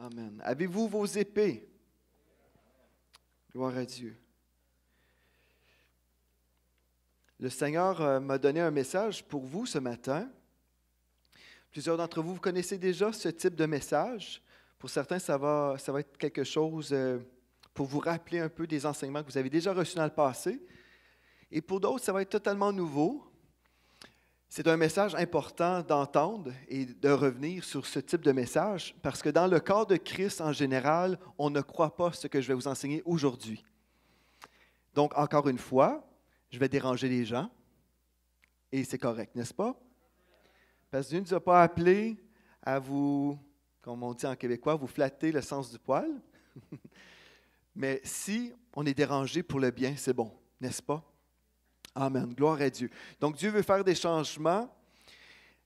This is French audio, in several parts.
Amen. Avez-vous vos épées? Gloire à Dieu. Le Seigneur m'a donné un message pour vous ce matin. Plusieurs d'entre vous, vous connaissez déjà ce type de message. Pour certains, ça va être quelque chose pour vous rappeler un peu des enseignements que vous avez déjà reçus dans le passé. Et pour d'autres, ça va être totalement nouveau. C'est un message important d'entendre et de revenir sur ce type de message parce que dans le corps de Christ en général, on ne croit pas ce que je vais vous enseigner aujourd'hui. Donc, encore une fois, je vais déranger les gens et c'est correct, n'est-ce pas? Parce que Dieu ne nous a pas appelés à vous, comme on dit en québécois, vous flatter le sens du poil. Mais si on est dérangé pour le bien, c'est bon, n'est-ce pas? Amen. Gloire à Dieu. Donc, Dieu veut faire des changements.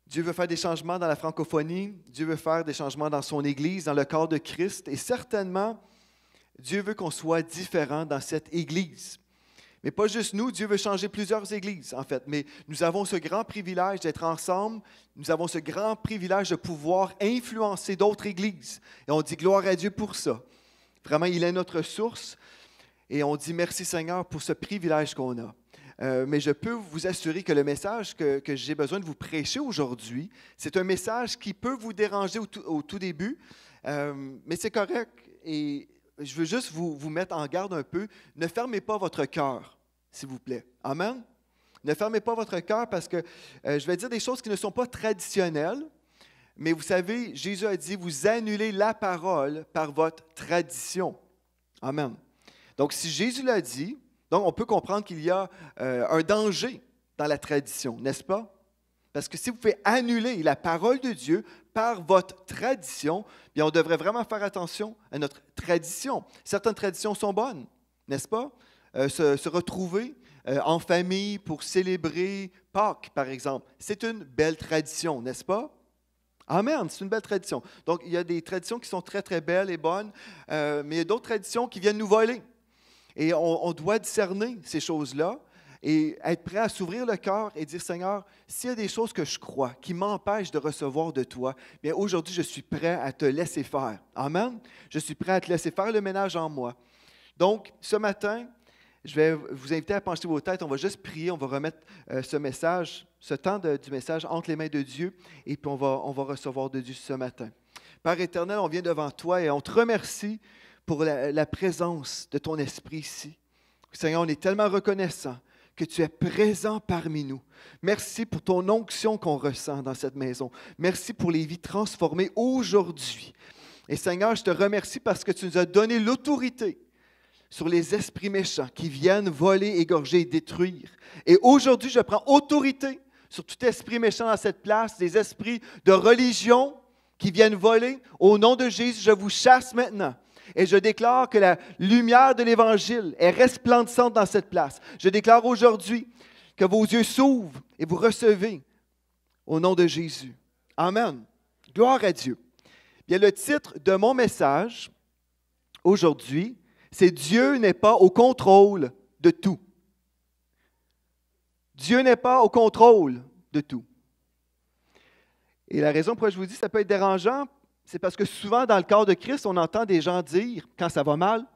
Dieu veut faire des changements dans la francophonie. Dieu veut faire des changements dans son Église, dans le corps de Christ. Et certainement, Dieu veut qu'on soit différent dans cette Église. Mais pas juste nous, Dieu veut changer plusieurs églises, en fait. Mais nous avons ce grand privilège d'être ensemble. Nous avons ce grand privilège de pouvoir influencer d'autres églises. Et on dit gloire à Dieu pour ça. Vraiment, il est notre source. Et on dit merci Seigneur pour ce privilège qu'on a. Mais je peux vous assurer que le message que j'ai besoin de vous prêcher aujourd'hui, c'est un message qui peut vous déranger au tout début, mais c'est correct. Et je veux juste vous mettre en garde un peu. Ne fermez pas votre cœur, s'il vous plaît. Amen? Ne fermez pas votre cœur parce que je vais dire des choses qui ne sont pas traditionnelles, mais vous savez, Jésus a dit, vous annulez la parole par votre tradition. Amen. Donc, si Jésus l'a dit, donc on peut comprendre qu'il y a un danger dans la tradition, n'est-ce pas? Parce que si vous pouvez annuler la parole de Dieu par votre tradition, bien on devrait vraiment faire attention à notre tradition. Certaines traditions sont bonnes, n'est-ce pas? Se retrouver en famille pour célébrer Pâques, par exemple, c'est une belle tradition, n'est-ce pas? Amen, c'est une belle tradition. Donc, il y a des traditions qui sont très, très belles et bonnes, mais il y a d'autres traditions qui viennent nous voler. Et on doit discerner ces choses-là et être prêt à s'ouvrir le cœur et dire, Seigneur, s'il y a des choses que je crois qui m'empêchent de recevoir de toi, bien aujourd'hui, je suis prêt à te laisser faire. Amen. Je suis prêt à te laisser faire le ménage en moi. Donc, ce matin, je vais vous inviter à pencher vos têtes. On va juste prier, on va remettre ce message, ce temps du message entre les mains de Dieu et puis on va recevoir de Dieu ce matin. Père éternel, on vient devant toi et on te remercie pour la présence de ton esprit ici. Seigneur, on est tellement reconnaissant que tu es présent parmi nous. Merci pour ton onction qu'on ressent dans cette maison. Merci pour les vies transformées aujourd'hui. Et Seigneur, je te remercie parce que tu nous as donné l'autorité sur les esprits méchants qui viennent voler, égorger et détruire. Et aujourd'hui, je prends autorité sur tout esprit méchant dans cette place, des esprits de religion qui viennent voler. Au nom de Jésus, je vous chasse maintenant. Et je déclare que la lumière de l'Évangile est resplendissante dans cette place. Je déclare aujourd'hui que vos yeux s'ouvrent et vous recevez au nom de Jésus. Amen. Gloire à Dieu. Bien, le titre de mon message aujourd'hui, c'est « Dieu n'est pas au contrôle de tout ». Dieu n'est pas au contrôle de tout. Et la raison pour laquelle je vous dis que ça peut être dérangeant, c'est parce que souvent, dans le corps de Christ, on entend des gens dire, quand ça va mal,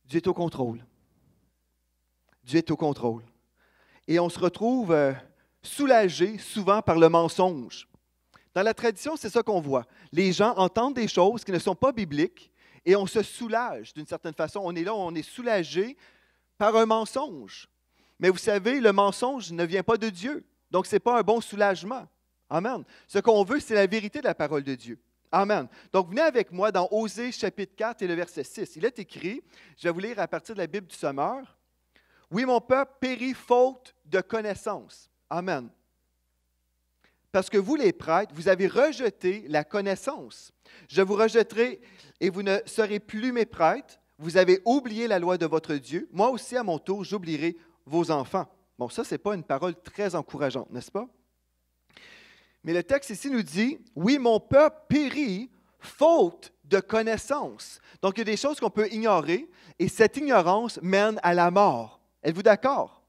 Dieu est au contrôle. Dieu est au contrôle. Et on se retrouve soulagé souvent par le mensonge. Dans la tradition, c'est ça qu'on voit. Les gens entendent des choses qui ne sont pas bibliques et on se soulage d'une certaine façon. On est là, on est soulagé par un mensonge. Mais vous savez, le mensonge ne vient pas de Dieu. Donc, ce n'est pas un bon soulagement. Amen. Ce qu'on veut, c'est la vérité de la parole de Dieu. Amen. Donc, venez avec moi dans Osée chapitre 4 et le verset 6. Il est écrit, je vais vous lire à partir de la Bible du Sommeur. « Oui, mon peuple périt faute de connaissance. » Amen. Parce que vous, les prêtres, vous avez rejeté la connaissance. Je vous rejetterai et vous ne serez plus mes prêtres. Vous avez oublié la loi de votre Dieu. Moi aussi, à mon tour, j'oublierai vos enfants. Bon, ça, ce n'est pas une parole très encourageante, n'est-ce pas? Mais le texte ici nous dit, « Oui, mon peuple périt faute de connaissance. » Donc, il y a des choses qu'on peut ignorer et cette ignorance mène à la mort. Êtes-vous d'accord?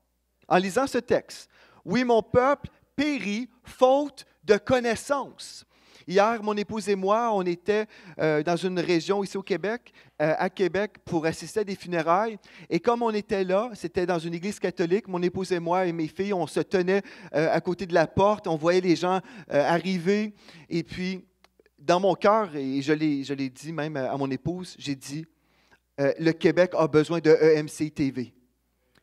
En lisant ce texte, « Oui, mon peuple périt faute de connaissance. » Hier, mon épouse et moi, on était dans une région ici au Québec, à Québec, pour assister à des funérailles. Et comme on était là, c'était dans une église catholique, mon épouse et moi et mes filles, on se tenait à côté de la porte, on voyait les gens arriver. Et puis, dans mon cœur, et je l'ai dit même à mon épouse, j'ai dit, le Québec a besoin de EMC TV.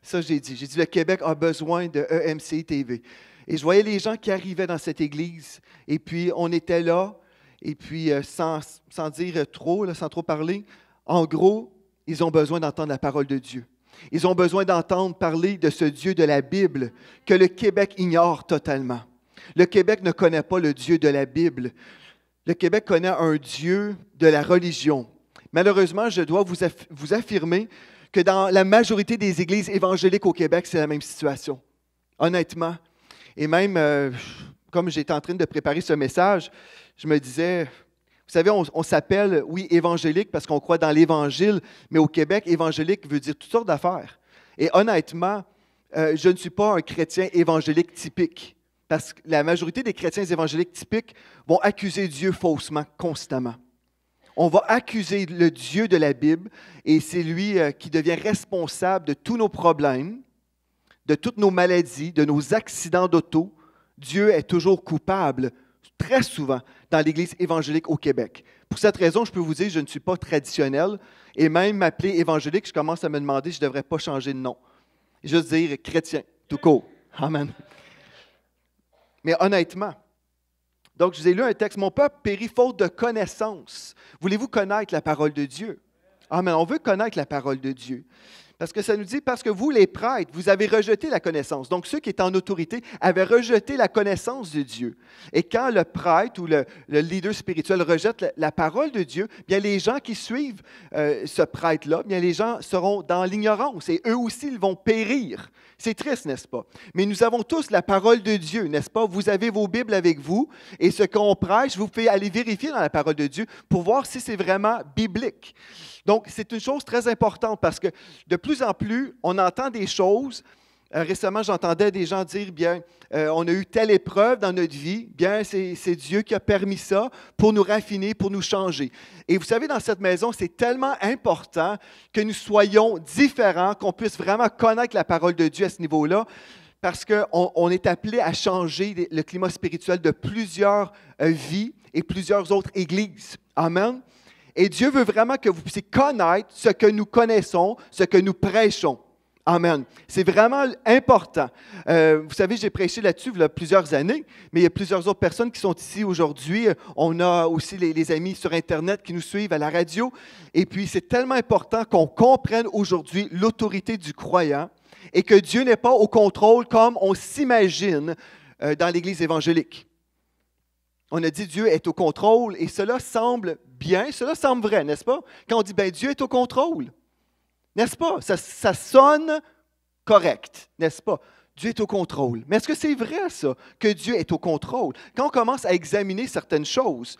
Ça, j'ai dit. J'ai dit, le Québec a besoin de EMC TV. Et je voyais les gens qui arrivaient dans cette église, et puis on était là, et puis sans dire trop, là, sans trop parler, en gros, ils ont besoin d'entendre la parole de Dieu. Ils ont besoin d'entendre parler de ce Dieu de la Bible que le Québec ignore totalement. Le Québec ne connaît pas le Dieu de la Bible. Le Québec connaît un Dieu de la religion. Malheureusement, je dois vous affirmer que dans la majorité des églises évangéliques au Québec, c'est la même situation. Honnêtement. Et même, comme j'étais en train de préparer ce message, je me disais, vous savez, on s'appelle, oui, évangélique parce qu'on croit dans l'Évangile, mais au Québec, évangélique veut dire toutes sortes d'affaires. Et honnêtement, je ne suis pas un chrétien évangélique typique, parce que la majorité des chrétiens évangéliques typiques vont accuser Dieu faussement, constamment. On va accuser le Dieu de la Bible, et c'est lui qui devient responsable de tous nos problèmes, de toutes nos maladies, de nos accidents d'auto. Dieu est toujours coupable, très souvent, dans l'Église évangélique au Québec. Pour cette raison, je peux vous dire que je ne suis pas traditionnel, et même m'appeler évangélique, je commence à me demander si je ne devrais pas changer de nom. Juste dire chrétien, tout court. Amen. Mais honnêtement, donc je vous ai lu un texte, « Mon peuple périt faute de connaissance. » Voulez-vous connaître la parole de Dieu? Amen. On veut connaître la parole de Dieu. Parce que ça nous dit, parce que vous, les prêtres, vous avez rejeté la connaissance. Donc, ceux qui étaient en autorité avaient rejeté la connaissance de Dieu. Et quand le prêtre ou le leader spirituel rejette la parole de Dieu, bien les gens qui suivent ce prêtre-là, bien les gens seront dans l'ignorance et eux aussi, ils vont périr. C'est triste, n'est-ce pas? Mais nous avons tous la parole de Dieu, n'est-ce pas? Vous avez vos Bibles avec vous et ce qu'on prêche, vous pouvez aller vérifier dans la parole de Dieu pour voir si c'est vraiment biblique. Donc, c'est une chose très importante parce que de plus en plus, on entend des choses. Récemment, j'entendais des gens dire, bien, on a eu telle épreuve dans notre vie, bien, c'est Dieu qui a permis ça pour nous raffiner, pour nous changer. Et vous savez, dans cette maison, c'est tellement important que nous soyons différents, qu'on puisse vraiment connaître la parole de Dieu à ce niveau-là, parce qu'on est appelé à changer le climat spirituel de plusieurs vies et plusieurs autres églises. Amen. Et Dieu veut vraiment que vous puissiez connaître ce que nous connaissons, ce que nous prêchons. Amen. C'est vraiment important. Vous savez, j'ai prêché là-dessus il y a plusieurs années, mais il y a plusieurs autres personnes qui sont ici aujourd'hui. On a aussi les amis sur Internet qui nous suivent à la radio. Et puis, c'est tellement important qu'on comprenne aujourd'hui l'autorité du croyant et que Dieu n'est pas au contrôle comme on s'imagine dans l'Église évangélique. On a dit Dieu est au contrôle et cela semble bien, cela semble vrai, n'est-ce pas? Quand on dit ben, Dieu est au contrôle, n'est-ce pas? Ça sonne correct, n'est-ce pas? Dieu est au contrôle. Mais est-ce que c'est vrai ça, que Dieu est au contrôle? Quand on commence à examiner certaines choses,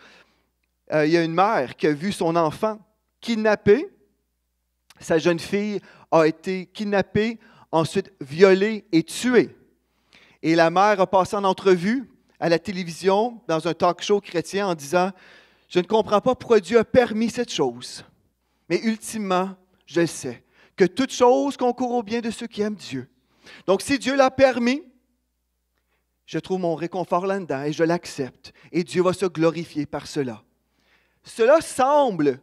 il y a une mère qui a vu son enfant kidnappé, sa jeune fille a été kidnappée, ensuite violée et tuée. Et la mère a passé en entrevue à la télévision, dans un talk show chrétien, en disant « Je ne comprends pas pourquoi Dieu a permis cette chose, mais ultimement, je le sais, que toute chose concourt au bien de ceux qui aiment Dieu. Donc, si Dieu l'a permis, je trouve mon réconfort là-dedans et je l'accepte. Et Dieu va se glorifier par cela. » Cela semble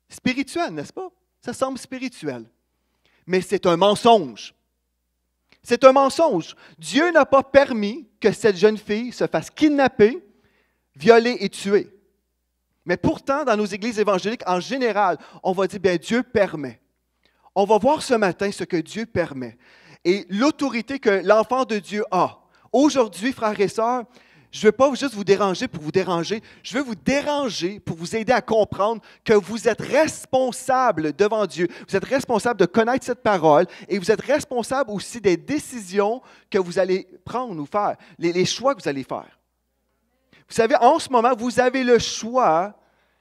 spirituel, n'est-ce pas? Ça semble spirituel. Mais c'est un mensonge. C'est un mensonge. Dieu n'a pas permis que cette jeune fille se fasse kidnapper, violer et tuer. Mais pourtant, dans nos églises évangéliques, en général, on va dire, bien, Dieu permet. On va voir ce matin ce que Dieu permet. Et l'autorité que l'enfant de Dieu a. Aujourd'hui, frères et sœurs, je ne veux pas juste vous déranger pour vous déranger. Je veux vous déranger pour vous aider à comprendre que vous êtes responsable devant Dieu. Vous êtes responsable de connaître cette parole et vous êtes responsable aussi des décisions que vous allez prendre ou faire, les choix que vous allez faire. Vous savez, en ce moment, vous avez le choix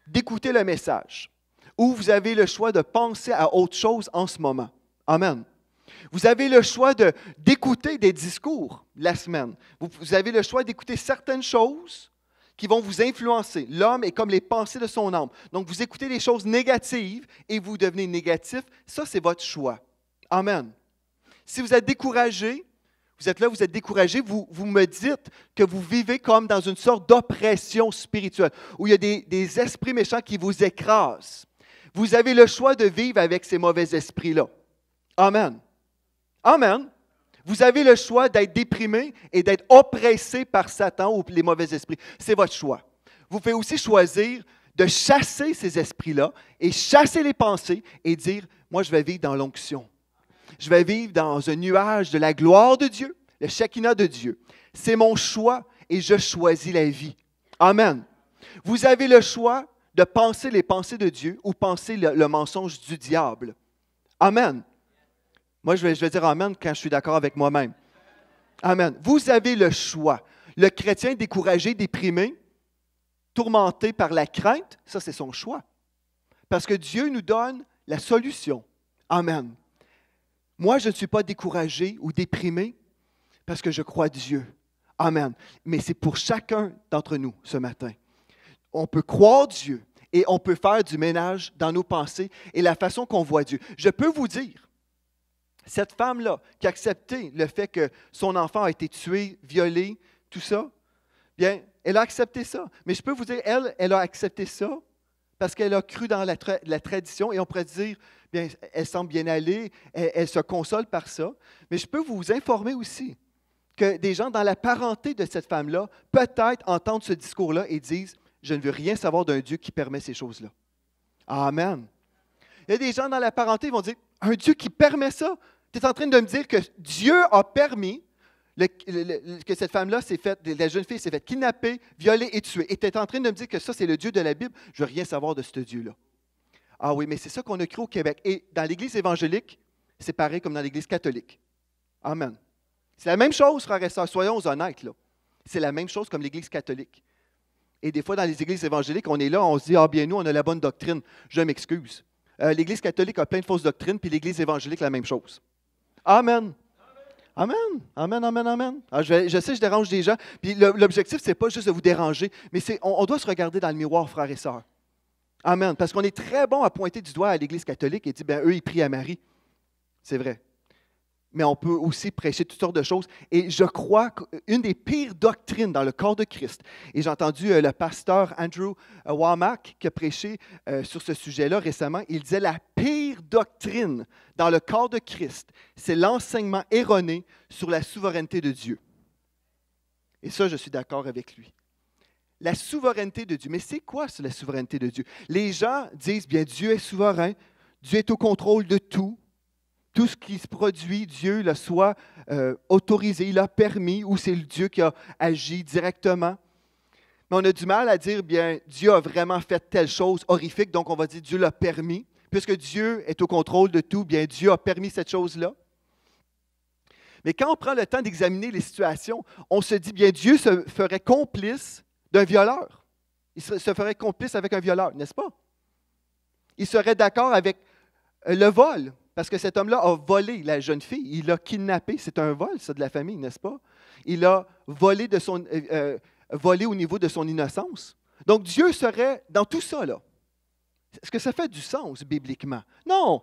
d'écouter le message ou vous avez le choix de penser à autre chose en ce moment. Amen. Vous avez le choix d'écouter des discours la semaine. Vous avez le choix d'écouter certaines choses qui vont vous influencer. L'homme est comme les pensées de son âme. Donc, vous écoutez des choses négatives et vous devenez négatif. Ça, c'est votre choix. Amen. Si vous êtes découragé, vous êtes là, vous êtes découragé, vous me dites que vous vivez comme dans une sorte d'oppression spirituelle, où il y a des esprits méchants qui vous écrasent. Vous avez le choix de vivre avec ces mauvais esprits-là. Amen. Amen. Vous avez le choix d'être déprimé et d'être oppressé par Satan ou les mauvais esprits. C'est votre choix. Vous pouvez aussi choisir de chasser ces esprits-là et chasser les pensées et dire, moi, je vais vivre dans l'onction. Je vais vivre dans un nuage de la gloire de Dieu, le Shekinah de Dieu. C'est mon choix et je choisis la vie. Amen. Vous avez le choix de penser les pensées de Dieu ou penser le mensonge du diable. Amen. Moi, je vais dire Amen quand je suis d'accord avec moi-même. Amen. Vous avez le choix. Le chrétien découragé, déprimé, tourmenté par la crainte, ça, c'est son choix. Parce que Dieu nous donne la solution. Amen. Moi, je ne suis pas découragé ou déprimé parce que je crois Dieu. Amen. Mais c'est pour chacun d'entre nous ce matin. On peut croire Dieu et on peut faire du ménage dans nos pensées et la façon qu'on voit Dieu. Je peux vous dire, cette femme-là qui a accepté le fait que son enfant a été tué, violé, tout ça, bien, elle a accepté ça. Mais je peux vous dire, elle a accepté ça parce qu'elle a cru dans la tradition et on pourrait dire, bien, elle semble bien aller, elle se console par ça. Mais je peux vous informer aussi que des gens dans la parenté de cette femme-là, peut-être entendent ce discours-là et disent, je ne veux rien savoir d'un Dieu qui permet ces choses-là. Amen. Il y a des gens dans la parenté qui vont dire, un Dieu qui permet ça? Tu es en train de me dire que Dieu a permis que cette femme-là s'est faite, la jeune fille s'est faite kidnapper, violer et tuer. Et tu es en train de me dire que ça, c'est le Dieu de la Bible. Je ne veux rien savoir de ce Dieu-là. Ah oui, mais c'est ça qu'on a cru au Québec. Et dans l'Église évangélique, c'est pareil comme dans l'Église catholique. Amen. C'est la même chose, frères et sœurs, soyons honnêtes, là. C'est la même chose comme l'Église catholique. Et des fois, dans les églises évangéliques, on est là, on se dit, ah bien, nous, on a la bonne doctrine. Je m'excuse. L'Église catholique a plein de fausses doctrines, puis l'Église évangélique, la même chose. Amen. Amen. Amen, amen, amen. Alors, je sais, je dérange des gens. Puis l'objectif, ce n'est pas juste de vous déranger, mais on doit se regarder dans le miroir, frères et sœurs. Amen. Parce qu'on est très bon à pointer du doigt à l'Église catholique et dire, bien, eux, ils prient à Marie. C'est vrai. Mais on peut aussi prêcher toutes sortes de choses. Et je crois qu'une des pires doctrines dans le corps de Christ, et j'ai entendu le pasteur Andrew Wommack qui a prêché sur ce sujet-là récemment, il disait la pire doctrine dans le corps de Christ, c'est l'enseignement erroné sur la souveraineté de Dieu. Et ça, je suis d'accord avec lui. La souveraineté de Dieu. Mais c'est quoi la souveraineté de Dieu? Les gens disent, bien, Dieu est souverain, Dieu est au contrôle de tout. Tout ce qui se produit, Dieu l'a soit autorisé, il a permis, ou c'est le Dieu qui a agi directement. Mais on a du mal à dire, bien, Dieu a vraiment fait telle chose horrifique, donc on va dire Dieu l'a permis. Puisque Dieu est au contrôle de tout, bien, Dieu a permis cette chose-là. Mais quand on prend le temps d'examiner les situations, on se dit, bien, Dieu se ferait complice d'un violeur. Il se ferait complice avec un violeur, n'est-ce pas? Il serait d'accord avec le vol. Parce que cet homme-là a volé la jeune fille. Il l'a kidnappée. C'est un vol, ça, de la famille, n'est-ce pas? Il a volé, volé au niveau de son innocence. Donc, Dieu serait dans tout ça, là. Est-ce que ça fait du sens, bibliquement? Non.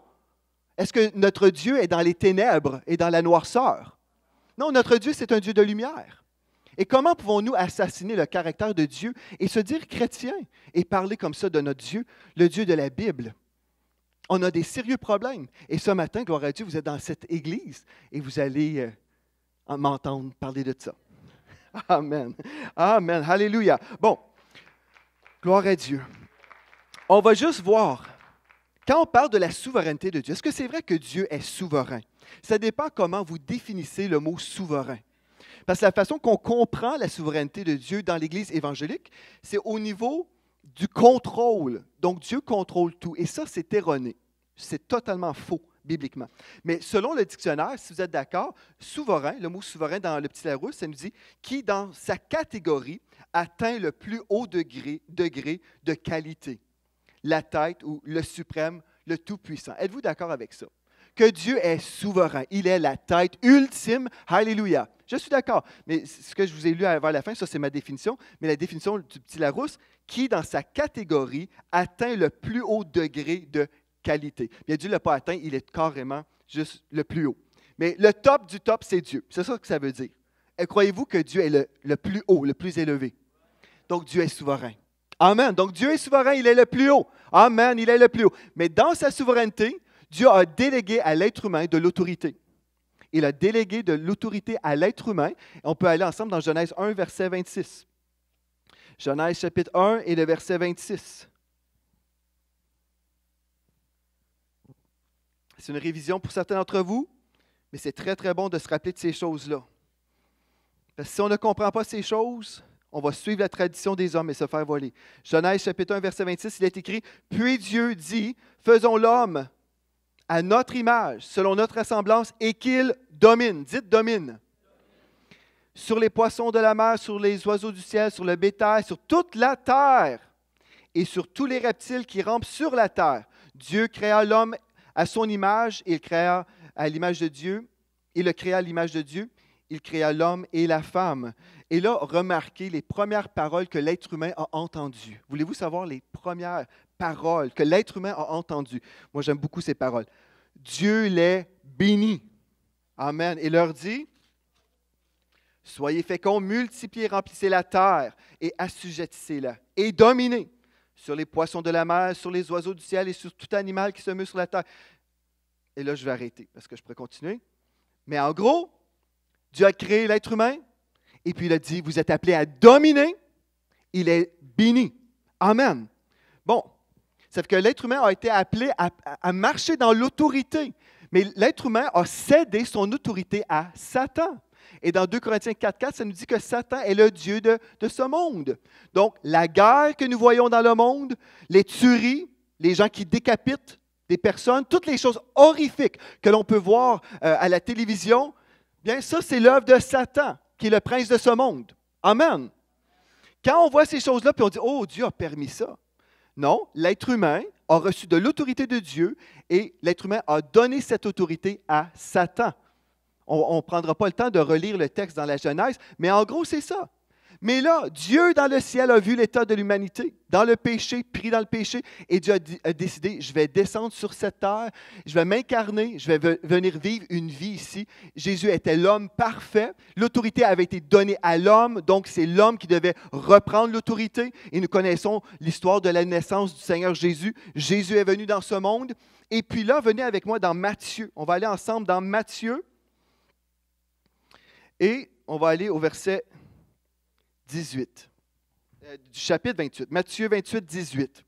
Est-ce que notre Dieu est dans les ténèbres et dans la noirceur? Non, notre Dieu, c'est un Dieu de lumière. Et comment pouvons-nous assassiner le caractère de Dieu et se dire chrétien et parler comme ça de notre Dieu, le Dieu de la Bible? On a des sérieux problèmes. Et ce matin, gloire à Dieu, vous êtes dans cette église et vous allez m'entendre parler de ça. Amen. Amen. Alléluia. Bon, gloire à Dieu. On va juste voir, quand on parle de la souveraineté de Dieu, est-ce que c'est vrai que Dieu est souverain? Ça dépend comment vous définissez le mot souverain. Parce que la façon qu'on comprend la souveraineté de Dieu dans l'Église évangélique, c'est au niveau du contrôle. Donc, Dieu contrôle tout. Et ça, c'est erroné. C'est totalement faux, bibliquement. Mais selon le dictionnaire, si vous êtes d'accord, souverain, le mot souverain dans le petit Larousse, ça nous dit qui, dans sa catégorie, atteint le plus haut degré de qualité. La tête ou le suprême, le tout-puissant. Êtes-vous d'accord avec ça? que Dieu est souverain. Il est la tête ultime. Alléluia. Je suis d'accord. Mais ce que je vous ai lu vers la fin, ça c'est ma définition, mais la définition du petit Larousse, qui dans sa catégorie atteint le plus haut degré de qualité. Bien, Dieu ne l'a pas atteint, il est carrément juste le plus haut. Mais le top du top, c'est Dieu. C'est ça que ça veut dire. Et croyez-vous que Dieu est le plus haut, le plus élevé? Donc, Dieu est souverain. Amen. Donc, Dieu est souverain, il est le plus haut. Amen, il est le plus haut. Mais dans sa souveraineté, Dieu a délégué à l'être humain de l'autorité. Il a délégué de l'autorité à l'être humain. On peut aller ensemble dans Genèse 1, verset 26. Genèse chapitre 1 et le verset 26. C'est une révision pour certains d'entre vous, mais c'est très, très bon de se rappeler de ces choses-là. Parce que si on ne comprend pas ces choses, on va suivre la tradition des hommes et se faire voler. Genèse chapitre 1, verset 26, il est écrit « Puis Dieu dit, faisons l'homme à notre image, selon notre ressemblance, et qu'il domine. » Dites « domine. » Sur les poissons de la mer, sur les oiseaux du ciel, sur le bétail, sur toute la terre et sur tous les reptiles qui rampent sur la terre. Dieu créa l'homme à son image, il créa à l'image de Dieu. Il le créa à l'image de Dieu. Il créa l'homme et la femme. Et là, remarquez les premières paroles que l'être humain a entendues. Voulez-vous savoir les premières paroles que l'être humain a entendues? Moi, j'aime beaucoup ces paroles. Dieu les bénit. Amen. Et leur dit, soyez féconds, multipliez, remplissez la terre et assujettissez-la. Et dominez sur les poissons de la mer, sur les oiseaux du ciel et sur tout animal qui se meut sur la terre. Et là, je vais arrêter parce que je pourrais continuer. Mais en gros, Dieu a créé l'être humain et puis il a dit, vous êtes appelés à dominer. Il est béni. Amen. Bon, ça fait que l'être humain a été appelé à marcher dans l'autorité. Mais l'être humain a cédé son autorité à Satan. Et dans 2 Corinthiens 4,4, ça nous dit que Satan est le Dieu de ce monde. Donc, la guerre que nous voyons dans le monde, les tueries, les gens qui décapitent des personnes, toutes les choses horrifiques que l'on peut voir à la télévision, bien ça, c'est l'œuvre de Satan, qui est le prince de ce monde. Amen. Quand on voit ces choses-là, puis on dit, oh, Dieu a permis ça. Non, l'être humain a reçu de l'autorité de Dieu et l'être humain a donné cette autorité à Satan. On ne prendra pas le temps de relire le texte dans la Genèse, mais en gros, c'est ça. Mais là, Dieu dans le ciel a vu l'état de l'humanité, dans le péché, pris dans le péché, et Dieu a décidé, je vais descendre sur cette terre, je vais m'incarner, je vais venir vivre une vie ici. Jésus était l'homme parfait, l'autorité avait été donnée à l'homme, donc c'est l'homme qui devait reprendre l'autorité, et nous connaissons l'histoire de la naissance du Seigneur Jésus. Jésus est venu dans ce monde, et puis là, venez avec moi dans Matthieu. On va aller ensemble dans Matthieu, et on va aller au verset 18, du chapitre 28, Matthieu 28, 18.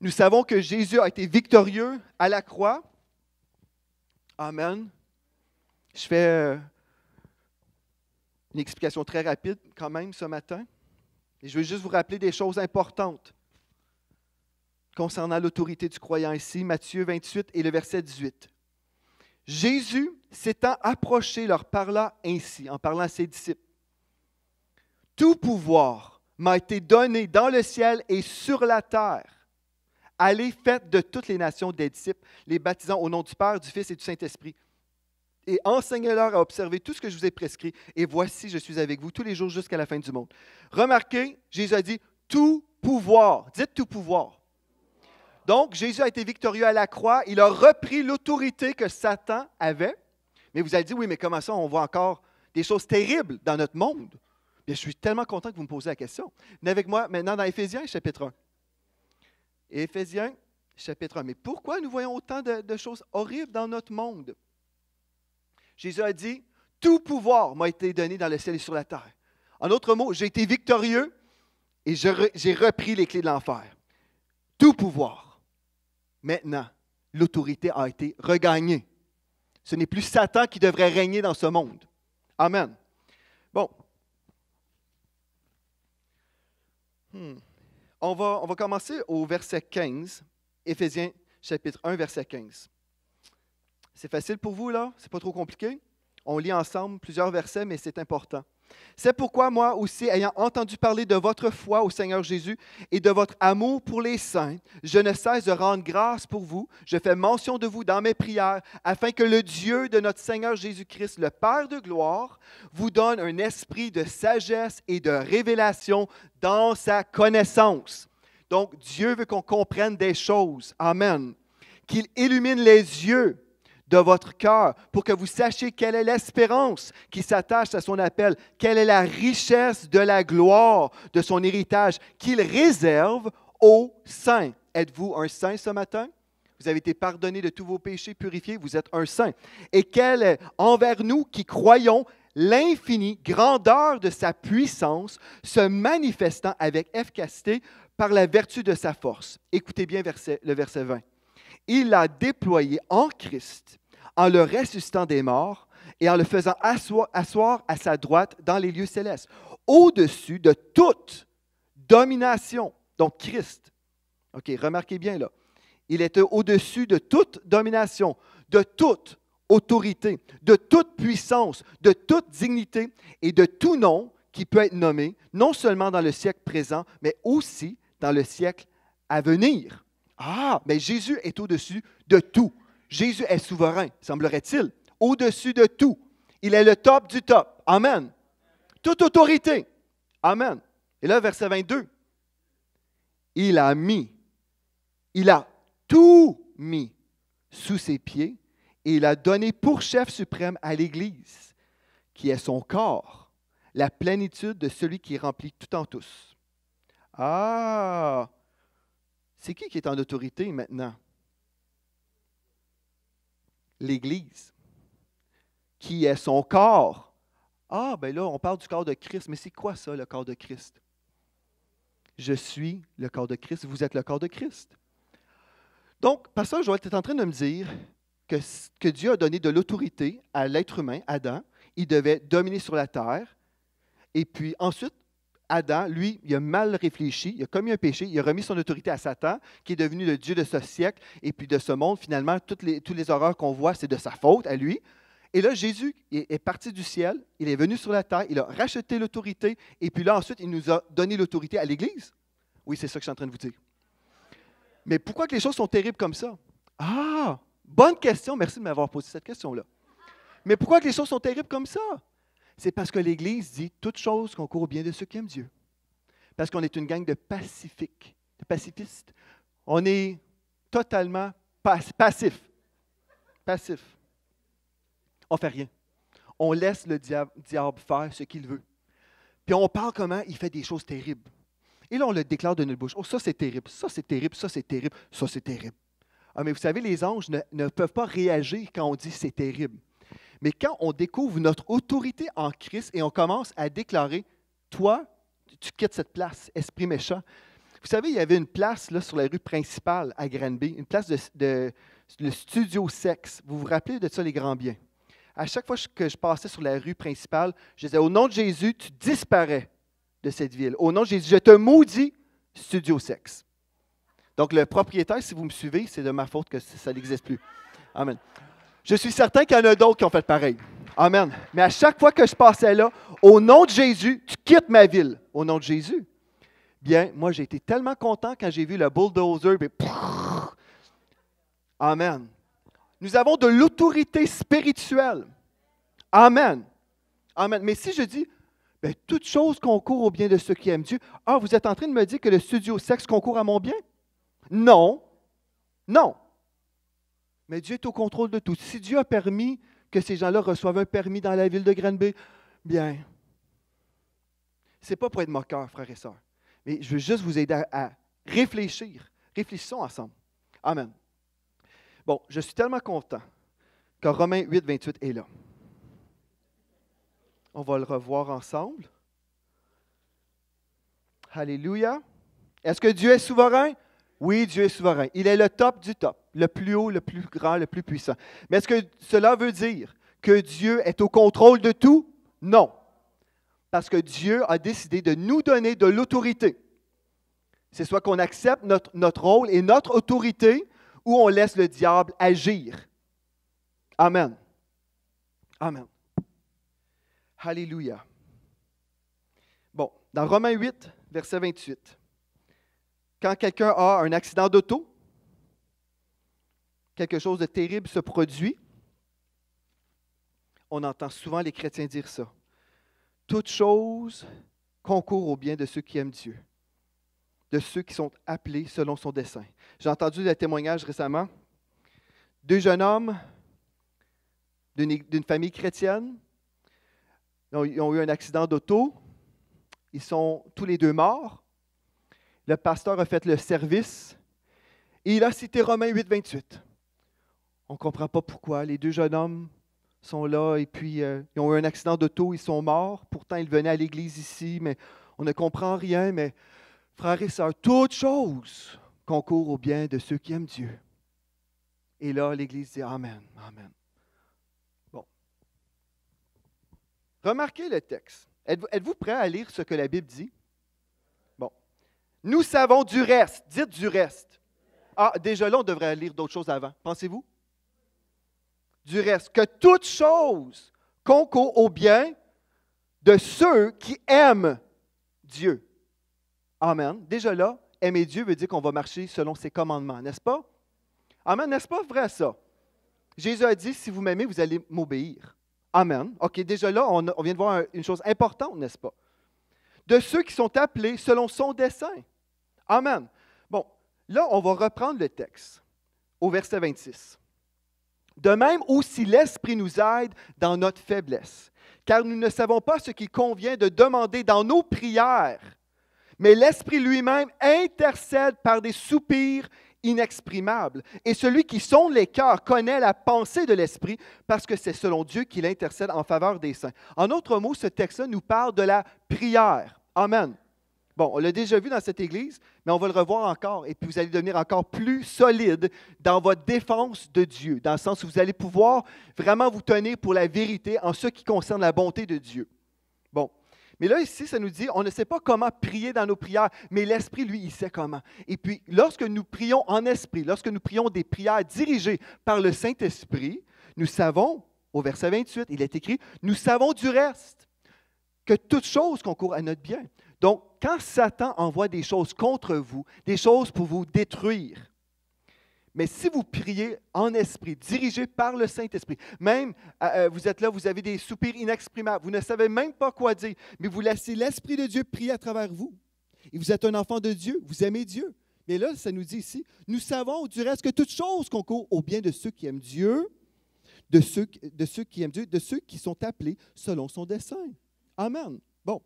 Nous savons que Jésus a été victorieux à la croix. Amen. Je fais une explication très rapide quand même ce matin. Et je veux juste vous rappeler des choses importantes concernant l'autorité du croyant ici, Matthieu 28 et le verset 18. Jésus s'étant approché, leur parla ainsi, en parlant à ses disciples. Tout pouvoir m'a été donné dans le ciel et sur la terre. Allez, faites de toutes les nations des disciples, les baptisant au nom du Père, du Fils et du Saint-Esprit. Et enseignez-leur à observer tout ce que je vous ai prescrit. Et voici, je suis avec vous tous les jours jusqu'à la fin du monde. Remarquez, Jésus a dit tout pouvoir. Dites tout pouvoir. Donc, Jésus a été victorieux à la croix. Il a repris l'autorité que Satan avait. Mais vous allez dire, oui, mais comment ça, on voit encore des choses terribles dans notre monde? Bien, je suis tellement content que vous me posez la question. Venez avec moi maintenant dans Éphésiens, chapitre 1. Éphésiens, chapitre 1. Mais pourquoi nous voyons autant de choses horribles dans notre monde? Jésus a dit, tout pouvoir m'a été donné dans le ciel et sur la terre. En d'autres mots, j'ai été victorieux et j'ai repris les clés de l'enfer. Tout pouvoir. Maintenant, l'autorité a été regagnée. Ce n'est plus Satan qui devrait régner dans ce monde. Amen. Bon. On va commencer au verset 15, Éphésiens chapitre 1, verset 15. C'est facile pour vous, là? C'est pas trop compliqué? On lit ensemble plusieurs versets, mais c'est important. C'est pourquoi moi aussi, ayant entendu parler de votre foi au Seigneur Jésus et de votre amour pour les saints, je ne cesse de rendre grâce pour vous. Je fais mention de vous dans mes prières, afin que le Dieu de notre Seigneur Jésus-Christ, le Père de gloire, vous donne un esprit de sagesse et de révélation dans sa connaissance. Donc, Dieu veut qu'on comprenne des choses. Amen. Qu'il illumine les yeux de votre cœur, pour que vous sachiez quelle est l'espérance qui s'attache à son appel, quelle est la richesse de la gloire de son héritage qu'il réserve aux saints. Êtes-vous un saint ce matin? Vous avez été pardonné de tous vos péchés, purifiés, vous êtes un saint. Et quelle est envers nous qui croyons l'infinie grandeur de sa puissance se manifestant avec efficacité par la vertu de sa force. Écoutez bien le verset 20. Il l'a déployé en Christ, en le ressuscitant des morts et en le faisant asseoir à sa droite dans les lieux célestes, au-dessus de toute domination. Donc, Christ, OK, remarquez bien là, il est au-dessus de toute domination, de toute autorité, de toute puissance, de toute dignité et de tout nom qui peut être nommé, non seulement dans le siècle présent, mais aussi dans le siècle à venir. Ah, mais Jésus est au-dessus de tout. Jésus est souverain, semblerait-il, au-dessus de tout. Il est le top du top. Amen. Toute autorité. Amen. Et là, verset 22. Il a tout mis sous ses pieds et il a donné pour chef suprême à l'Église, qui est son corps, la plénitude de celui qui remplit tout en tous. Ah! C'est qui est en autorité maintenant? L'Église, qui est son corps. Ah, ben là, on parle du corps de Christ, mais c'est quoi ça, le corps de Christ? Je suis le corps de Christ, vous êtes le corps de Christ. Donc, pasteur Joël est en train de me dire que Dieu a donné de l'autorité à l'être humain, Adam. Il devait dominer sur la terre. Et puis ensuite, Adam, lui, il a mal réfléchi, il a commis un péché, il a remis son autorité à Satan, qui est devenu le Dieu de ce siècle et puis de ce monde. Finalement, toutes les horreurs qu'on voit, c'est de sa faute à lui. Et là, Jésus est parti du ciel, il est venu sur la terre, il a racheté l'autorité, et puis là, ensuite, il nous a donné l'autorité à l'Église. Oui, c'est ça que je suis en train de vous dire. Mais pourquoi que les choses sont terribles comme ça? Ah, bonne question, merci de m'avoir posé cette question-là. Mais pourquoi que les choses sont terribles comme ça? C'est parce que l'Église dit « Toute chose concourt au bien de ceux qui aiment Dieu ». Parce qu'on est une gang de pacifiques, de pacifistes. On est totalement passif. Passif. On ne fait rien. On laisse le diable faire ce qu'il veut. Puis on parle comment il fait des choses terribles. Et là, on le déclare de notre bouche. « Oh, ça c'est terrible, ça c'est terrible, ça c'est terrible, ça c'est terrible. » Ah, mais vous savez, les anges ne peuvent pas réagir quand on dit « c'est terrible ». Mais quand on découvre notre autorité en Christ et on commence à déclarer, toi, tu quittes cette place, esprit méchant. Vous savez, il y avait une place là, sur la rue principale à Granby, une place le studio sexe. Vous vous rappelez de ça, les grands biens? À chaque fois que je passais sur la rue principale, je disais, au nom de Jésus, tu disparais de cette ville. Au nom de Jésus, je te maudis, studio sexe. Donc, le propriétaire, si vous me suivez, c'est de ma faute que ça n'existe plus. Amen. Je suis certain qu'il y en a d'autres qui ont fait pareil. Amen. Mais à chaque fois que je passais là, au nom de Jésus, tu quittes ma ville. Au nom de Jésus. Bien, moi, j'ai été tellement content quand j'ai vu le bulldozer. Amen. Nous avons de l'autorité spirituelle. Amen. Amen. Mais si je dis, bien, toute chose concourt au bien de ceux qui aiment Dieu, ah, vous êtes en train de me dire que le studio sexe concourt à mon bien? Non. Non. Mais Dieu est au contrôle de tout. Si Dieu a permis que ces gens-là reçoivent un permis dans la ville de Granby, bien, ce n'est pas pour être moqueur, frères et sœurs. Mais je veux juste vous aider à réfléchir. Réfléchissons ensemble. Amen. Bon, je suis tellement content que Romains 8, 28 est là. On va le revoir ensemble. Alléluia. Est-ce que Dieu est souverain? Oui, Dieu est souverain. Il est le top du top, le plus haut, le plus grand, le plus puissant. Mais est-ce que cela veut dire que Dieu est au contrôle de tout? Non. Parce que Dieu a décidé de nous donner de l'autorité. C'est soit qu'on accepte notre rôle et notre autorité ou on laisse le diable agir. Amen. Amen. Alléluia. dans Romains 8, verset 28, quand quelqu'un a un accident d'auto, quelque chose de terrible se produit, on entend souvent les chrétiens dire ça. Toute chose concourt au bien de ceux qui aiment Dieu, de ceux qui sont appelés selon son dessein. J'ai entendu le témoignage récemment. 2 jeunes hommes d'une famille chrétienne, ils ont eu un accident d'auto. Ils sont tous les deux morts. Le pasteur a fait le service et il a cité Romains 8, 28. On ne comprend pas pourquoi. Les 2 jeunes hommes sont là et puis ils ont eu un accident d'auto, ils sont morts. Pourtant, ils venaient à l'église ici, mais on ne comprend rien. Mais frères et sœurs, toute chose concourt au bien de ceux qui aiment Dieu. Et là, l'Église dit Amen, Amen. Bon. Remarquez le texte. Êtes-vous prêts à lire ce que la Bible dit? Bon. Nous savons du reste. Dites du reste. Ah, déjà là, on devrait lire d'autres choses avant. Pensez-vous? Du reste. Que toute chose concourt au bien de ceux qui aiment Dieu. Amen. Déjà là, aimer Dieu veut dire qu'on va marcher selon ses commandements, n'est-ce pas? Amen, n'est-ce pas vrai ça? Jésus a dit, si vous m'aimez, vous allez m'obéir. Amen. OK, déjà là, on vient de voir une chose importante, n'est-ce pas? De ceux qui sont appelés selon son dessein. Amen. Bon, là, on va reprendre le texte au verset 26. De même aussi l'Esprit nous aide dans notre faiblesse, car nous ne savons pas ce qu'il convient de demander dans nos prières, mais l'Esprit lui-même intercède par des soupirs inexprimables. Et celui qui sonde les cœurs connaît la pensée de l'Esprit parce que c'est selon Dieu qu'il intercède en faveur des saints. En d'autres mots, ce texte-là nous parle de la prière. Amen. Bon, on l'a déjà vu dans cette Église, mais on va le revoir encore. Et puis vous allez devenir encore plus solide dans votre défense de Dieu, dans le sens où vous allez pouvoir vraiment vous tenir pour la vérité en ce qui concerne la bonté de Dieu. Bon. Mais là, ici, ça nous dit, on ne sait pas comment prier dans nos prières, mais l'Esprit, lui, il sait comment. Et puis, lorsque nous prions en esprit, lorsque nous prions des prières dirigées par le Saint-Esprit, nous savons, au verset 28, il est écrit, nous savons du reste que toute chose concourt à notre bien. Donc, quand Satan envoie des choses contre vous, des choses pour vous détruire, mais si vous priez en esprit, dirigé par le Saint-Esprit, même vous êtes là, vous avez des soupirs inexprimables, vous ne savez même pas quoi dire, mais vous laissez l'Esprit de Dieu prier à travers vous. Et vous êtes un enfant de Dieu, vous aimez Dieu. Mais là, ça nous dit ici, nous savons du reste que toute chose concourt au bien de ceux qui aiment Dieu, de ceux qui aiment Dieu, de ceux qui sont appelés selon son dessein. Amen. Bon,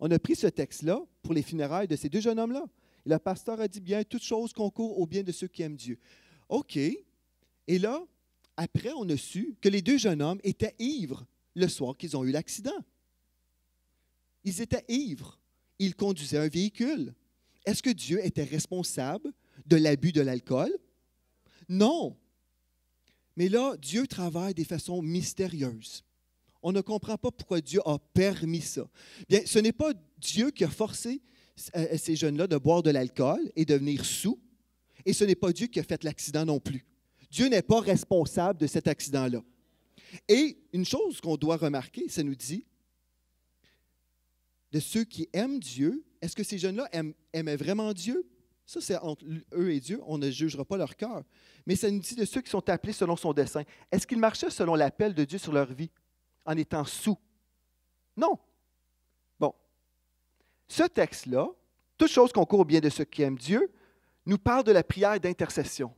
on a pris ce texte-là pour les funérailles de ces 2 jeunes hommes-là. Et le pasteur a dit bien, toute chose concourt au bien de ceux qui aiment Dieu. OK. Et là, après, on a su que les 2 jeunes hommes étaient ivres le soir qu'ils ont eu l'accident. Ils étaient ivres. Ils conduisaient un véhicule. Est-ce que Dieu était responsable de l'abus de l'alcool? Non. Mais là, Dieu travaille de façon mystérieuse. On ne comprend pas pourquoi Dieu a permis ça. Bien, ce n'est pas Dieu qui a forcé ces jeunes-là de boire de l'alcool et devenir saouls, et ce n'est pas Dieu qui a fait l'accident non plus. Dieu n'est pas responsable de cet accident-là. Et une chose qu'on doit remarquer, ça nous dit, de ceux qui aiment Dieu, est-ce que ces jeunes-là aimaient vraiment Dieu? Ça, c'est entre eux et Dieu, on ne jugera pas leur cœur. Mais ça nous dit de ceux qui sont appelés selon son dessein. Est-ce qu'ils marchaient selon l'appel de Dieu sur leur vie, en étant saouls? Non. Bon. Ce texte-là, toute chose concourt au bien de ceux qui aiment Dieu, nous parle de la prière d'intercession.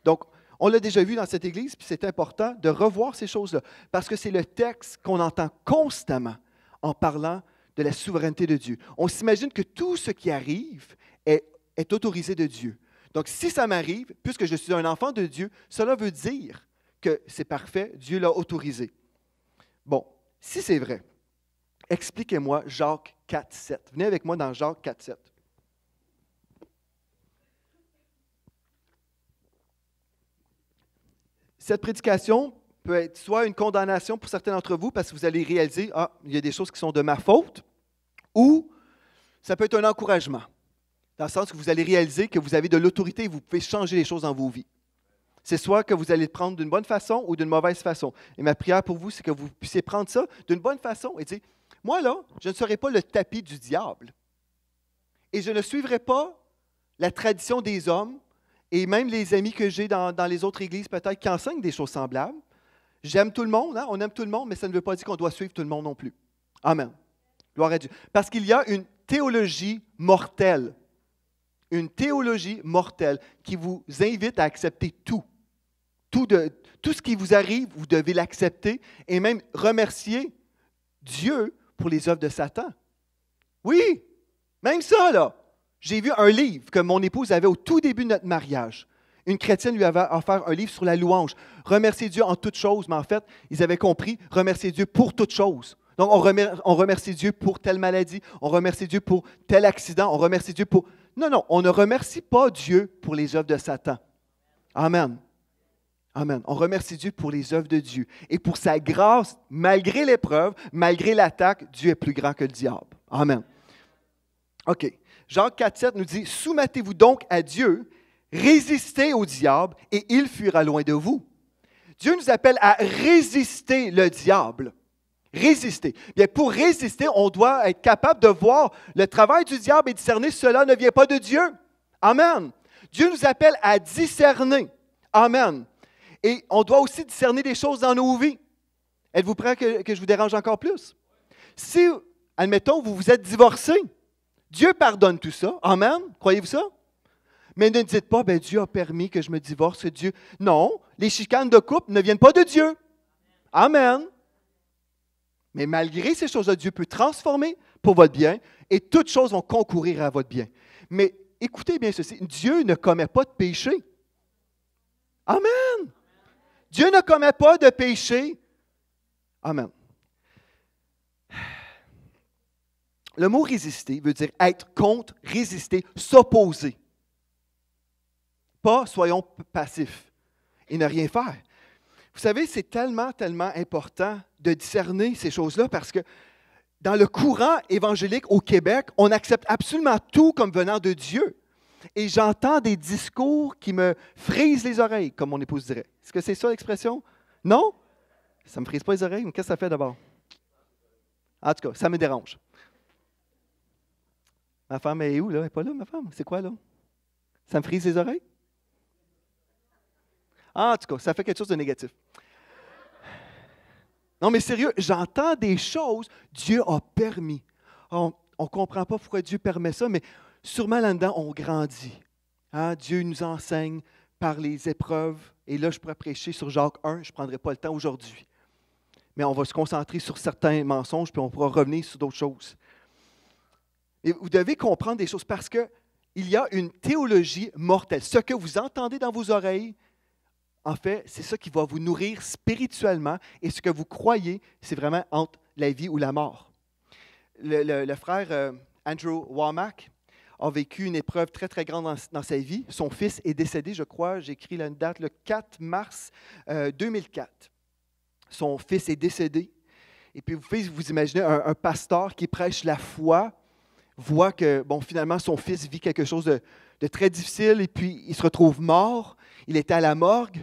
Donc, on l'a déjà vu dans cette Église, puis c'est important de revoir ces choses-là, parce que c'est le texte qu'on entend constamment en parlant de la souveraineté de Dieu. On s'imagine que tout ce qui arrive est autorisé de Dieu. Donc, si ça m'arrive, puisque je suis un enfant de Dieu, cela veut dire que c'est parfait, Dieu l'a autorisé. Bon, si c'est vrai, expliquez-moi Jacques 4, 7. Venez avec moi dans Jacques 4, 7. Cette prédication peut être soit une condamnation pour certains d'entre vous parce que vous allez réaliser, il y a des choses qui sont de ma faute, ou ça peut être un encouragement, dans le sens que vous allez réaliser que vous avez de l'autorité et vous pouvez changer les choses dans vos vies. C'est soit que vous allez le prendre d'une bonne façon ou d'une mauvaise façon. Et ma prière pour vous, c'est que vous puissiez prendre ça d'une bonne façon et dire, moi, là, je ne serai pas le tapis du diable. Et je ne suivrai pas la tradition des hommes et même les amis que j'ai dans les autres églises peut-être qui enseignent des choses semblables. J'aime tout le monde, hein? On aime tout le monde, mais ça ne veut pas dire qu'on doit suivre tout le monde non plus. Amen. Gloire à Dieu. Parce qu'il y a une théologie mortelle. Une théologie mortelle qui vous invite à accepter tout. Tout ce qui vous arrive, vous devez l'accepter et même remercier Dieu pour les œuvres de Satan. Oui, même ça, là. J'ai vu un livre que mon épouse avait au tout début de notre mariage. Une chrétienne lui avait offert un livre sur la louange. Remercier Dieu en toutes choses, mais en fait, ils avaient compris, remercier Dieu pour toutes choses. Donc, on remercie Dieu pour telle maladie, on remercie Dieu pour tel accident, on remercie Dieu pour... Non, on ne remercie pas Dieu pour les œuvres de Satan. Amen. Amen. On remercie Dieu pour les œuvres de Dieu. Et pour sa grâce, malgré l'épreuve, malgré l'attaque, Dieu est plus grand que le diable. Amen. OK. Jacques 4,7 nous dit « Soumettez-vous donc à Dieu, résistez au diable, et il fuira loin de vous. » Dieu nous appelle à résister le diable. Résister. Bien, pour résister, on doit être capable de voir le travail du diable et discerner cela ne vient pas de Dieu. Amen. Dieu nous appelle à discerner. Amen. Et on doit aussi discerner des choses dans nos vies. Êtes-vous prêt que je vous dérange encore plus? Si, admettons, vous vous êtes divorcé, Dieu pardonne tout ça. Amen. Croyez-vous ça? Mais ne dites pas, ben Dieu a permis que je me divorce. Dieu. Non, les chicanes de couple ne viennent pas de Dieu. Amen. Mais malgré ces choses-là, Dieu peut transformer pour votre bien et toutes choses vont concourir à votre bien. Mais écoutez bien ceci, Dieu ne commet pas de péché. Amen. Dieu ne commet pas de péché. Amen. Le mot résister veut dire être contre, résister, s'opposer. Pas soyons passifs et ne rien faire. Vous savez, c'est tellement important de discerner ces choses-là parce que dans le courant évangélique au Québec, on accepte absolument tout comme venant de Dieu. Et j'entends des discours qui me frisent les oreilles, comme mon épouse dirait. Est-ce que c'est ça l'expression? Non? Ça ne me frise pas les oreilles, mais qu'est-ce que ça fait d'abord? En tout cas, ça me dérange. Ma femme est où, là? Elle n'est pas là, ma femme? C'est quoi, là? Ça me frise les oreilles? En tout cas, ça fait quelque chose de négatif. Non, mais sérieux, j'entends des choses, Dieu a permis. On ne comprend pas pourquoi Dieu permet ça, mais sûrement là-dedans, on grandit. Hein? Dieu nous enseigne par les épreuves. Et là, je pourrais prêcher sur Jacques 1, je ne prendrai pas le temps aujourd'hui. Mais on va se concentrer sur certains mensonges, puis on pourra revenir sur d'autres choses. Et vous devez comprendre des choses parce qu'il y a une théologie mortelle. Ce que vous entendez dans vos oreilles, en fait, c'est ça qui va vous nourrir spirituellement. Et ce que vous croyez, c'est vraiment entre la vie ou la mort. Le frère Andrew Wommack a vécu une épreuve très, très grande dans sa vie. Son fils est décédé, je crois, j'ai écrit la date, le 4 mars 2004. Son fils est décédé. Et puis, vous pouvez vous imaginer un pasteur qui prêche la foi, voit que, bon, finalement, son fils vit quelque chose de très difficile et puis il se retrouve mort. Il était à la morgue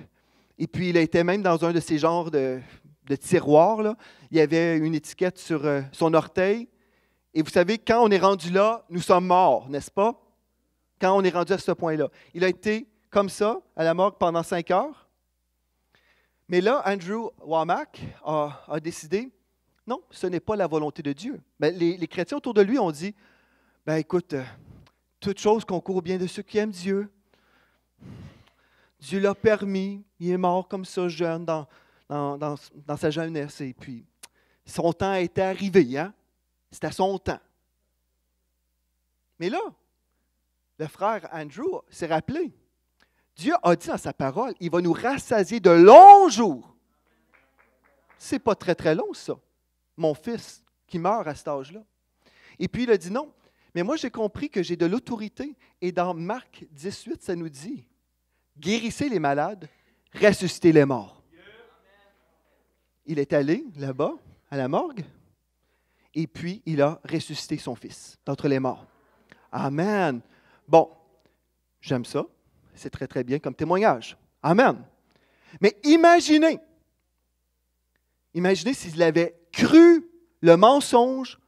et puis il était même dans un de ces genres de tiroirs, là. Il y avait une étiquette sur son orteil. Et vous savez, quand on est rendu là, nous sommes morts, n'est-ce pas? Quand on est rendu à ce point-là. Il a été comme ça, à la morgue, pendant 5 heures. Mais là, Andrew Wommack a décidé, non, ce n'est pas la volonté de Dieu. Ben, les chrétiens autour de lui ont dit, ben écoute, toute chose concourt au bien de ceux qui aiment Dieu. Dieu l'a permis, il est mort comme ça, jeune, dans sa jeunesse. Et puis, son temps était arrivé, hein? C'était son temps. Mais là, le frère Andrew s'est rappelé. Dieu a dit dans sa parole, il va nous rassasier de longs jours. C'est pas très, très long, ça. Mon fils qui meurt à cet âge-là. Et puis, il a dit non. Mais moi, j'ai compris que j'ai de l'autorité. Et dans Marc 18, ça nous dit, guérissez les malades, ressuscitez les morts. Il est allé là-bas, à la morgue, et puis il a ressuscité son fils d'entre les morts. Amen. Bon, j'aime ça. C'est très, très bien comme témoignage. Amen. Mais imaginez s'il avait cru Le mensonge,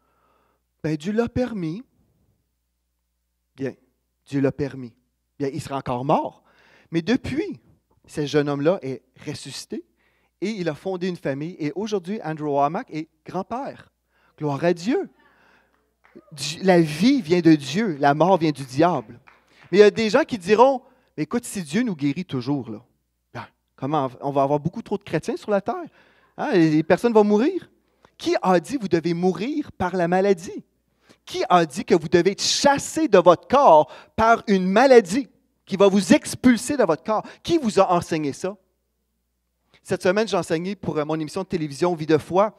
bien, Dieu l'a permis. Bien, Dieu l'a permis. Bien, il sera encore mort. Mais depuis, ce jeune homme-là est ressuscité et il a fondé une famille. Et aujourd'hui, Andrew Wommack est grand-père. Gloire à Dieu. La vie vient de Dieu, la mort vient du diable. Mais il y a des gens qui diront, écoute, si Dieu nous guérit toujours, là, ben, comment on va avoir beaucoup trop de chrétiens sur la terre? Hein? Les personnes vont mourir. Qui a dit que vous devez mourir par la maladie? Qui a dit que vous devez être chassé de votre corps par une maladie qui va vous expulser de votre corps? Qui vous a enseigné ça? Cette semaine, j'enseignais pour mon émission de télévision Vie de foi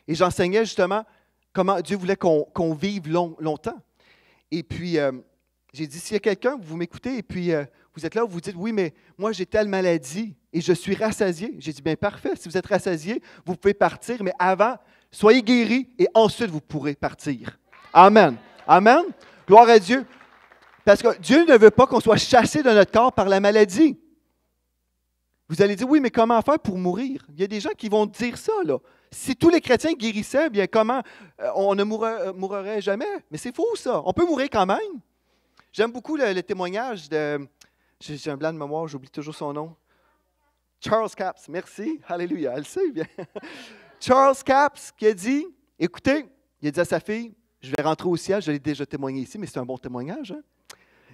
et j'enseignais justement comment Dieu voulait qu'on vive longtemps. Et puis, j'ai dit, s'il y a quelqu'un, vous m'écoutez, et puis vous êtes là, vous dites, oui, mais moi, j'ai telle maladie et je suis rassasié. J'ai dit, bien, parfait, si vous êtes rassasié, vous pouvez partir, mais avant, soyez guéris et ensuite, vous pourrez partir. Amen. Amen. Gloire à Dieu. Parce que Dieu ne veut pas qu'on soit chassé de notre corps par la maladie. Vous allez dire, oui, mais comment faire pour mourir? Il y a des gens qui vont dire ça, là. Si tous les chrétiens guérissaient, bien comment on ne mourrait jamais? Mais c'est faux, ça. On peut mourir quand même. J'aime beaucoup le témoignage de... J'ai un blanc de mémoire, j'oublie toujours son nom. Charles Capps, merci. Alléluia, elle sait bien. Charles Capps qui a dit, écoutez, il a dit à sa fille, je vais rentrer au ciel, je l'ai déjà témoigné ici, mais c'est un bon témoignage. Hein?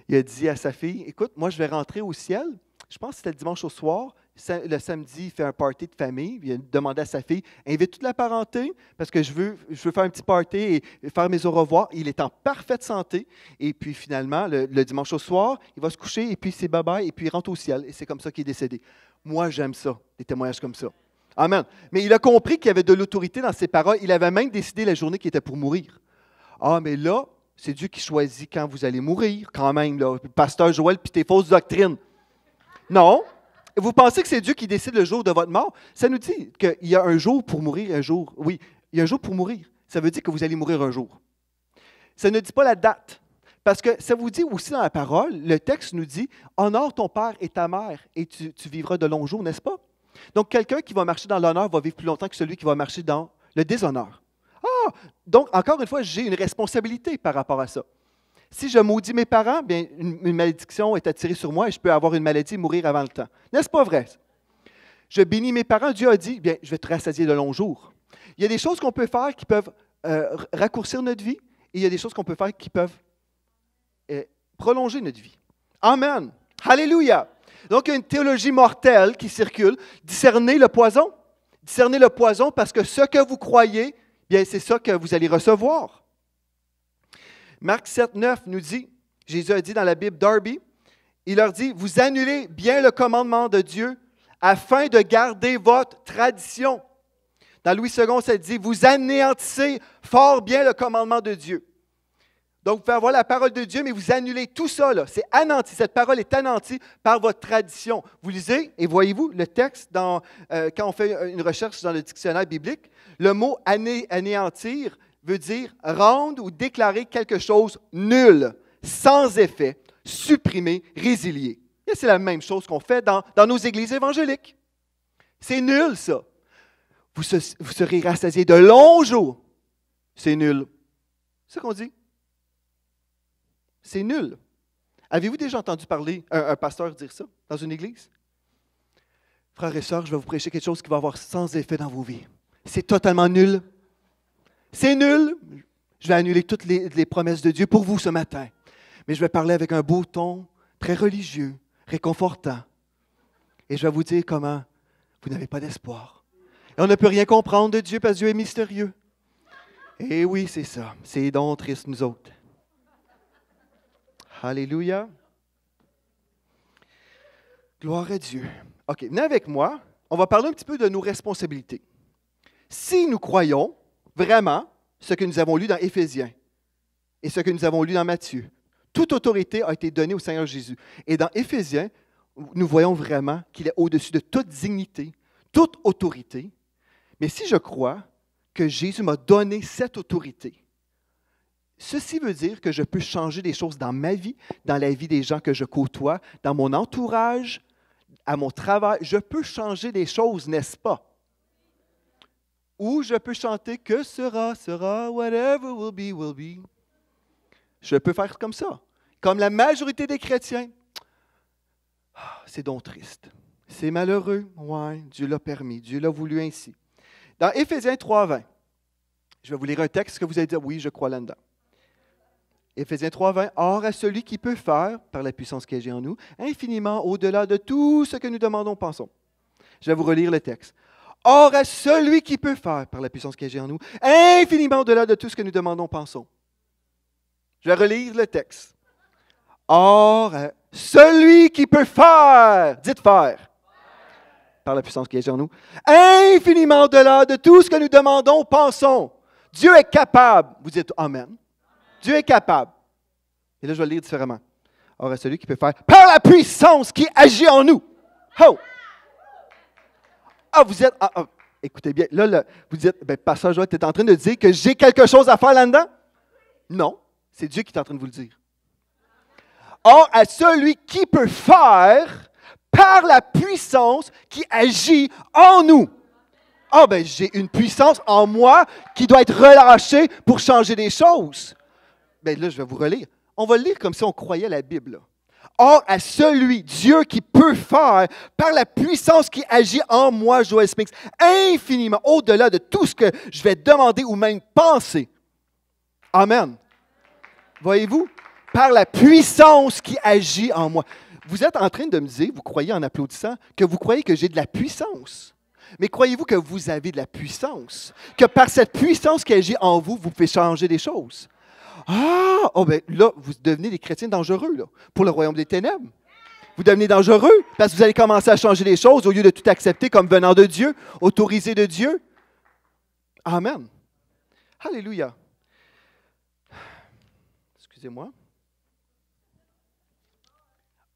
Il a dit à sa fille, écoute, moi je vais rentrer au ciel, je pense que c'était le dimanche au soir, le samedi, il fait un party de famille, il a demandé à sa fille, invite toute la parenté, parce que je veux faire un petit party et faire mes au revoir. Il est en parfaite santé, et puis finalement, le dimanche au soir, il va se coucher, et puis c'est bye-bye, et puis il rentre au ciel, et c'est comme ça qu'il est décédé. Moi, j'aime ça, des témoignages comme ça. Amen. Mais il a compris qu'il y avait de l'autorité dans ses paroles, il avait même décidé la journée qui était pour mourir. Ah, mais là, c'est Dieu qui choisit quand vous allez mourir, quand même, là. Pasteur Joël, puis tes fausses doctrines. Non. Vous pensez que c'est Dieu qui décide le jour de votre mort? Ça nous dit qu'il y a un jour pour mourir, un jour. Oui, il y a un jour pour mourir. Ça veut dire que vous allez mourir un jour. Ça ne dit pas la date. Parce que ça vous dit aussi dans la parole, le texte nous dit « Honore ton père et ta mère et tu vivras de longs jours », n'est-ce pas? Donc, quelqu'un qui va marcher dans l'honneur va vivre plus longtemps que celui qui va marcher dans le déshonneur. Ah! Donc, encore une fois, j'ai une responsabilité par rapport à ça. Si je maudis mes parents, bien, une malédiction est attirée sur moi et je peux avoir une maladie et mourir avant le temps. N'est-ce pas vrai? Je bénis mes parents, Dieu a dit, bien, je vais te rassasier de longs jours. Il y a des choses qu'on peut faire qui peuvent raccourcir notre vie et il y a des choses qu'on peut faire qui peuvent prolonger notre vie. Amen. Alléluia. Donc, il y a une théologie mortelle qui circule. Discernez le poison. Discernez le poison parce que ce que vous croyez, bien, c'est ça que vous allez recevoir. Marc 7, 9 nous dit, Jésus a dit dans la Bible Darby, il leur dit, vous annulez bien le commandement de Dieu afin de garder votre tradition. Dans Louis II, ça dit, vous anéantissez fort bien le commandement de Dieu. Donc, vous pouvez avoir la parole de Dieu, mais vous annulez tout ça, là. C'est anéanti. Cette parole est anéantie par votre tradition. Vous lisez, et voyez-vous, le texte, quand on fait une recherche dans le dictionnaire biblique, le mot anéantir veut dire rendre ou déclarer quelque chose nul, sans effet, supprimer, résilier. Et c'est la même chose qu'on fait dans nos églises évangéliques. C'est nul, ça. Vous serez rassasiés de longs jours. C'est nul. C'est ce qu'on dit. C'est nul. Avez-vous déjà entendu parler un pasteur dire ça dans une église? Frères et sœurs, je vais vous prêcher quelque chose qui va avoir sans effet dans vos vies. C'est totalement nul. C'est nul. Je vais annuler toutes les promesses de Dieu pour vous ce matin. Mais je vais parler avec un beau ton, très religieux, réconfortant. Et je vais vous dire comment vous n'avez pas d'espoir. Et on ne peut rien comprendre de Dieu parce que Dieu est mystérieux. Et oui, c'est ça. C'est donc triste, nous autres. Alléluia. Gloire à Dieu. OK, venez avec moi. On va parler un petit peu de nos responsabilités. Si nous croyons vraiment ce que nous avons lu dans Éphésiens et ce que nous avons lu dans Matthieu, toute autorité a été donnée au Seigneur Jésus. Et dans Éphésiens, nous voyons vraiment qu'il est au-dessus de toute dignité, toute autorité. Mais si je crois que Jésus m'a donné cette autorité, ceci veut dire que je peux changer des choses dans ma vie, dans la vie des gens que je côtoie, dans mon entourage, à mon travail. Je peux changer des choses, n'est-ce pas? Ou je peux chanter que sera, sera, whatever will be, will be. Je peux faire comme ça. Comme la majorité des chrétiens. C'est donc triste. C'est malheureux. Oui, Dieu l'a permis. Dieu l'a voulu ainsi. Dans Éphésiens 3,20, je vais vous lire un texte que vous allez dire, oui, je crois là-dedans. Éphésiens 3,20, « Or à celui qui peut faire, par la puissance qui agit en nous, infiniment au-delà de tout ce que nous demandons, pensons. » Je vais vous relire le texte. « Or à celui qui peut faire, par la puissance qui agit en nous, infiniment au-delà de tout ce que nous demandons, pensons. » Je vais relire le texte. « Or à celui qui peut faire, dites faire, par la puissance qui agit en nous, infiniment au-delà de tout ce que nous demandons, pensons. » Dieu est capable. Vous dites « Amen ». Dieu est capable. Et là, je vais le lire différemment. Or, à celui qui peut faire par la puissance qui agit en nous. Oh! Ah, vous êtes. Écoutez bien. Là, vous dites, Pasteur Joël, tu es en train de dire que j'ai quelque chose à faire là-dedans? Non. C'est Dieu qui est en train de vous le dire. Or, à celui qui peut faire par la puissance qui agit en nous. Ah, j'ai une puissance en moi qui doit être relâchée pour changer des choses. Là, je vais vous relire. On va le lire comme si on croyait la Bible. Là. Or, à celui, Dieu qui peut faire, par la puissance qui agit en moi, Joël Smith, infiniment, au-delà de tout ce que je vais demander ou même penser. Amen. Voyez-vous? Par la puissance qui agit en moi. Vous êtes en train de me dire, vous croyez en applaudissant, que vous croyez que j'ai de la puissance. Mais croyez-vous que vous avez de la puissance? Que par cette puissance qui agit en vous, vous pouvez changer des choses? Ah! Là, vous devenez des chrétiens dangereux là, pour le royaume des ténèbres. Vous devenez dangereux parce que vous allez commencer à changer les choses au lieu de tout accepter comme venant de Dieu, autorisé de Dieu. Amen. Alléluia. Excusez-moi.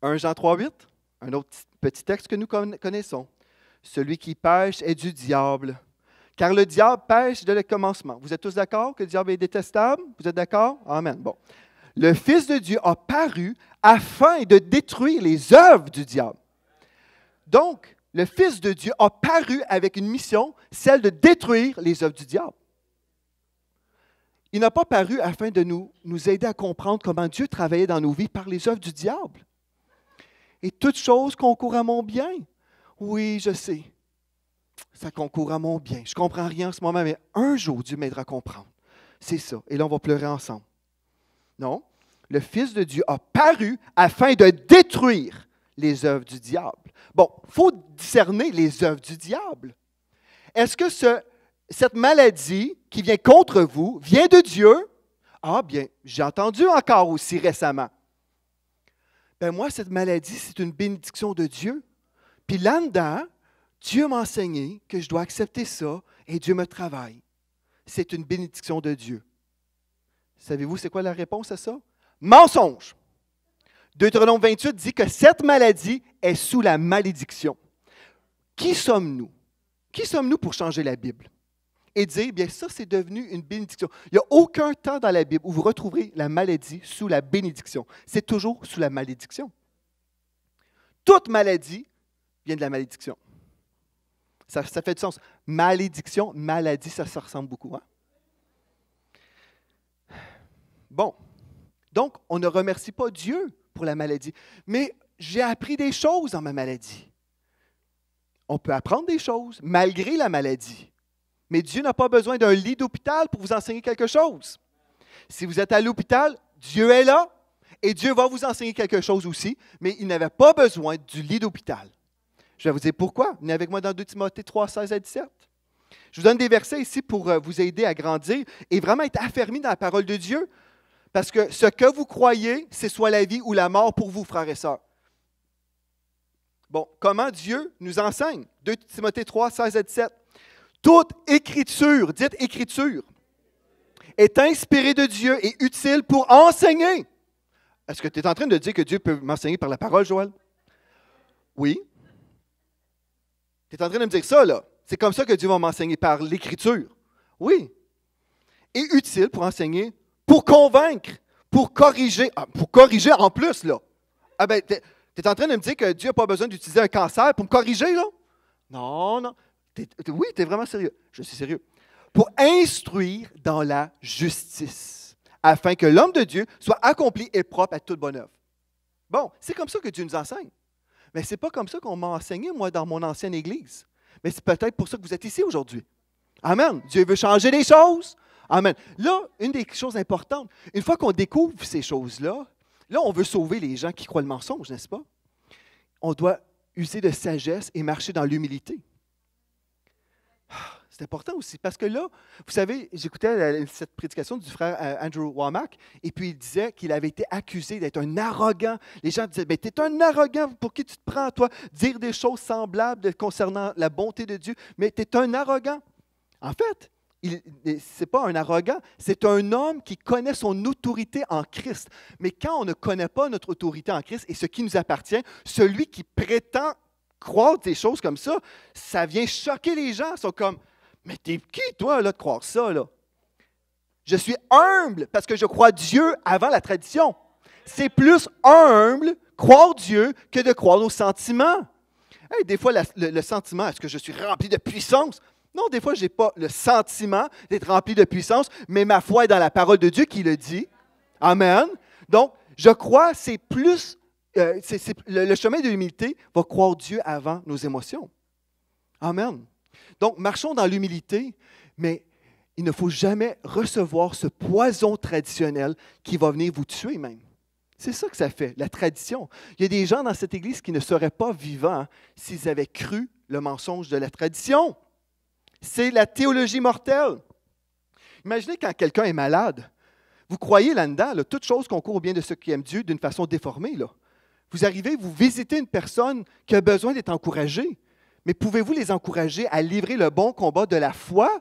1 Jean 3,8, un autre petit texte que nous connaissons. Celui qui pêche est du diable. Car le diable pêche dès le commencement. Vous êtes tous d'accord que le diable est détestable? Vous êtes d'accord? Amen. Bon. Le Fils de Dieu a paru afin de détruire les œuvres du diable. Donc, le Fils de Dieu a paru avec une mission, celle de détruire les œuvres du diable. Il n'a pas paru afin de nous aider à comprendre comment Dieu travaillait dans nos vies par les œuvres du diable. Et toute chose concourt à mon bien. Oui, je sais. Ça concourt à mon bien. Je ne comprends rien en ce moment, mais un jour, Dieu m'aidera à comprendre. C'est ça. Et là, on va pleurer ensemble. Non. Le Fils de Dieu a paru afin de détruire les œuvres du diable. Bon, il faut discerner les œuvres du diable. Est-ce que cette maladie qui vient contre vous vient de Dieu? Ah bien, j'ai entendu encore aussi récemment. Moi, cette maladie, c'est une bénédiction de Dieu. Puis là-dedans, Dieu m'a enseigné que je dois accepter ça et Dieu me travaille. C'est une bénédiction de Dieu. Savez-vous c'est quoi la réponse à ça? Mensonge! Deutéronome 28 dit que cette maladie est sous la malédiction. Qui sommes-nous? Qui sommes-nous pour changer la Bible? Et dire, bien ça, c'est devenu une bénédiction. Il n'y a aucun temps dans la Bible où vous retrouverez la maladie sous la bénédiction. C'est toujours sous la malédiction. Toute maladie vient de la malédiction. Ça fait du sens. Malédiction, maladie, ça se ressemble beaucoup. Hein? Bon. Donc, on ne remercie pas Dieu pour la maladie. Mais j'ai appris des choses dans ma maladie. On peut apprendre des choses malgré la maladie. Mais Dieu n'a pas besoin d'un lit d'hôpital pour vous enseigner quelque chose. Si vous êtes à l'hôpital, Dieu est là et Dieu va vous enseigner quelque chose aussi, mais il n'avait pas besoin du lit d'hôpital. Je vais vous dire pourquoi. Venez avec moi dans 2 Timothée 3, 16 à 17. Je vous donne des versets ici pour vous aider à grandir et vraiment être affermis dans la parole de Dieu. Parce que ce que vous croyez, c'est soit la vie ou la mort pour vous, frères et sœurs. Bon, comment Dieu nous enseigne? 2 Timothée 3, 16 à 17. Toute écriture, dites écriture, est inspirée de Dieu et utile pour enseigner. Est-ce que tu es en train de dire que Dieu peut m'enseigner par la parole, Joël? Oui. Tu es en train de me dire ça, là. C'est comme ça que Dieu va m'enseigner, par l'écriture. Oui. Et utile pour enseigner, pour convaincre, pour corriger. Ah, pour corriger en plus, là. Ah tu es en train de me dire que Dieu n'a pas besoin d'utiliser un cancer pour me corriger, là? Non, non. Oui, tu es vraiment sérieux. Je suis sérieux. Pour instruire dans la justice, afin que l'homme de Dieu soit accompli et propre à toute bonne œuvre. Bon, c'est comme ça que Dieu nous enseigne. Mais ce n'est pas comme ça qu'on m'a enseigné, moi, dans mon ancienne Église. Mais c'est peut-être pour ça que vous êtes ici aujourd'hui. Amen. Dieu veut changer les choses. Amen. Là, une des choses importantes, une fois qu'on découvre ces choses-là, là, on veut sauver les gens qui croient le mensonge, n'est-ce pas? On doit user de sagesse et marcher dans l'humilité. C'est important aussi, parce que là, vous savez, j'écoutais cette prédication du frère Andrew Womack, et puis il disait qu'il avait été accusé d'être un arrogant. Les gens disaient, « Mais tu es un arrogant, pour qui tu te prends, toi, dire des choses semblables concernant la bonté de Dieu, mais tu es un arrogant. » En fait, ce n'est pas un arrogant, c'est un homme qui connaît son autorité en Christ. Mais quand on ne connaît pas notre autorité en Christ et ce qui nous appartient, celui qui prétend croire des choses comme ça vient choquer les gens. Ils sont comme, mais t'es qui, toi, là, de croire ça, là? Je suis humble parce que je crois Dieu avant la tradition. C'est plus humble croire Dieu que de croire nos sentiments. Hey, des fois, le sentiment, est-ce que je suis rempli de puissance? Non, des fois, je n'ai pas le sentiment d'être rempli de puissance, mais ma foi est dans la parole de Dieu qui le dit. Amen. Donc, je crois, c'est plus, le chemin de l'humilité va croire Dieu avant nos émotions. Amen. Donc, marchons dans l'humilité, mais il ne faut jamais recevoir ce poison traditionnel qui va venir vous tuer même. C'est ça que ça fait, la tradition. Il y a des gens dans cette Église qui ne seraient pas vivants s'ils avaient cru le mensonge de la tradition. C'est la théologie mortelle. Imaginez quand quelqu'un est malade. Vous croyez là-dedans, là, toute chose concourt au bien de ceux qui aiment Dieu d'une façon déformée. Là. Vous arrivez, vous visitez une personne qui a besoin d'être encouragée. Mais pouvez-vous les encourager à livrer le bon combat de la foi?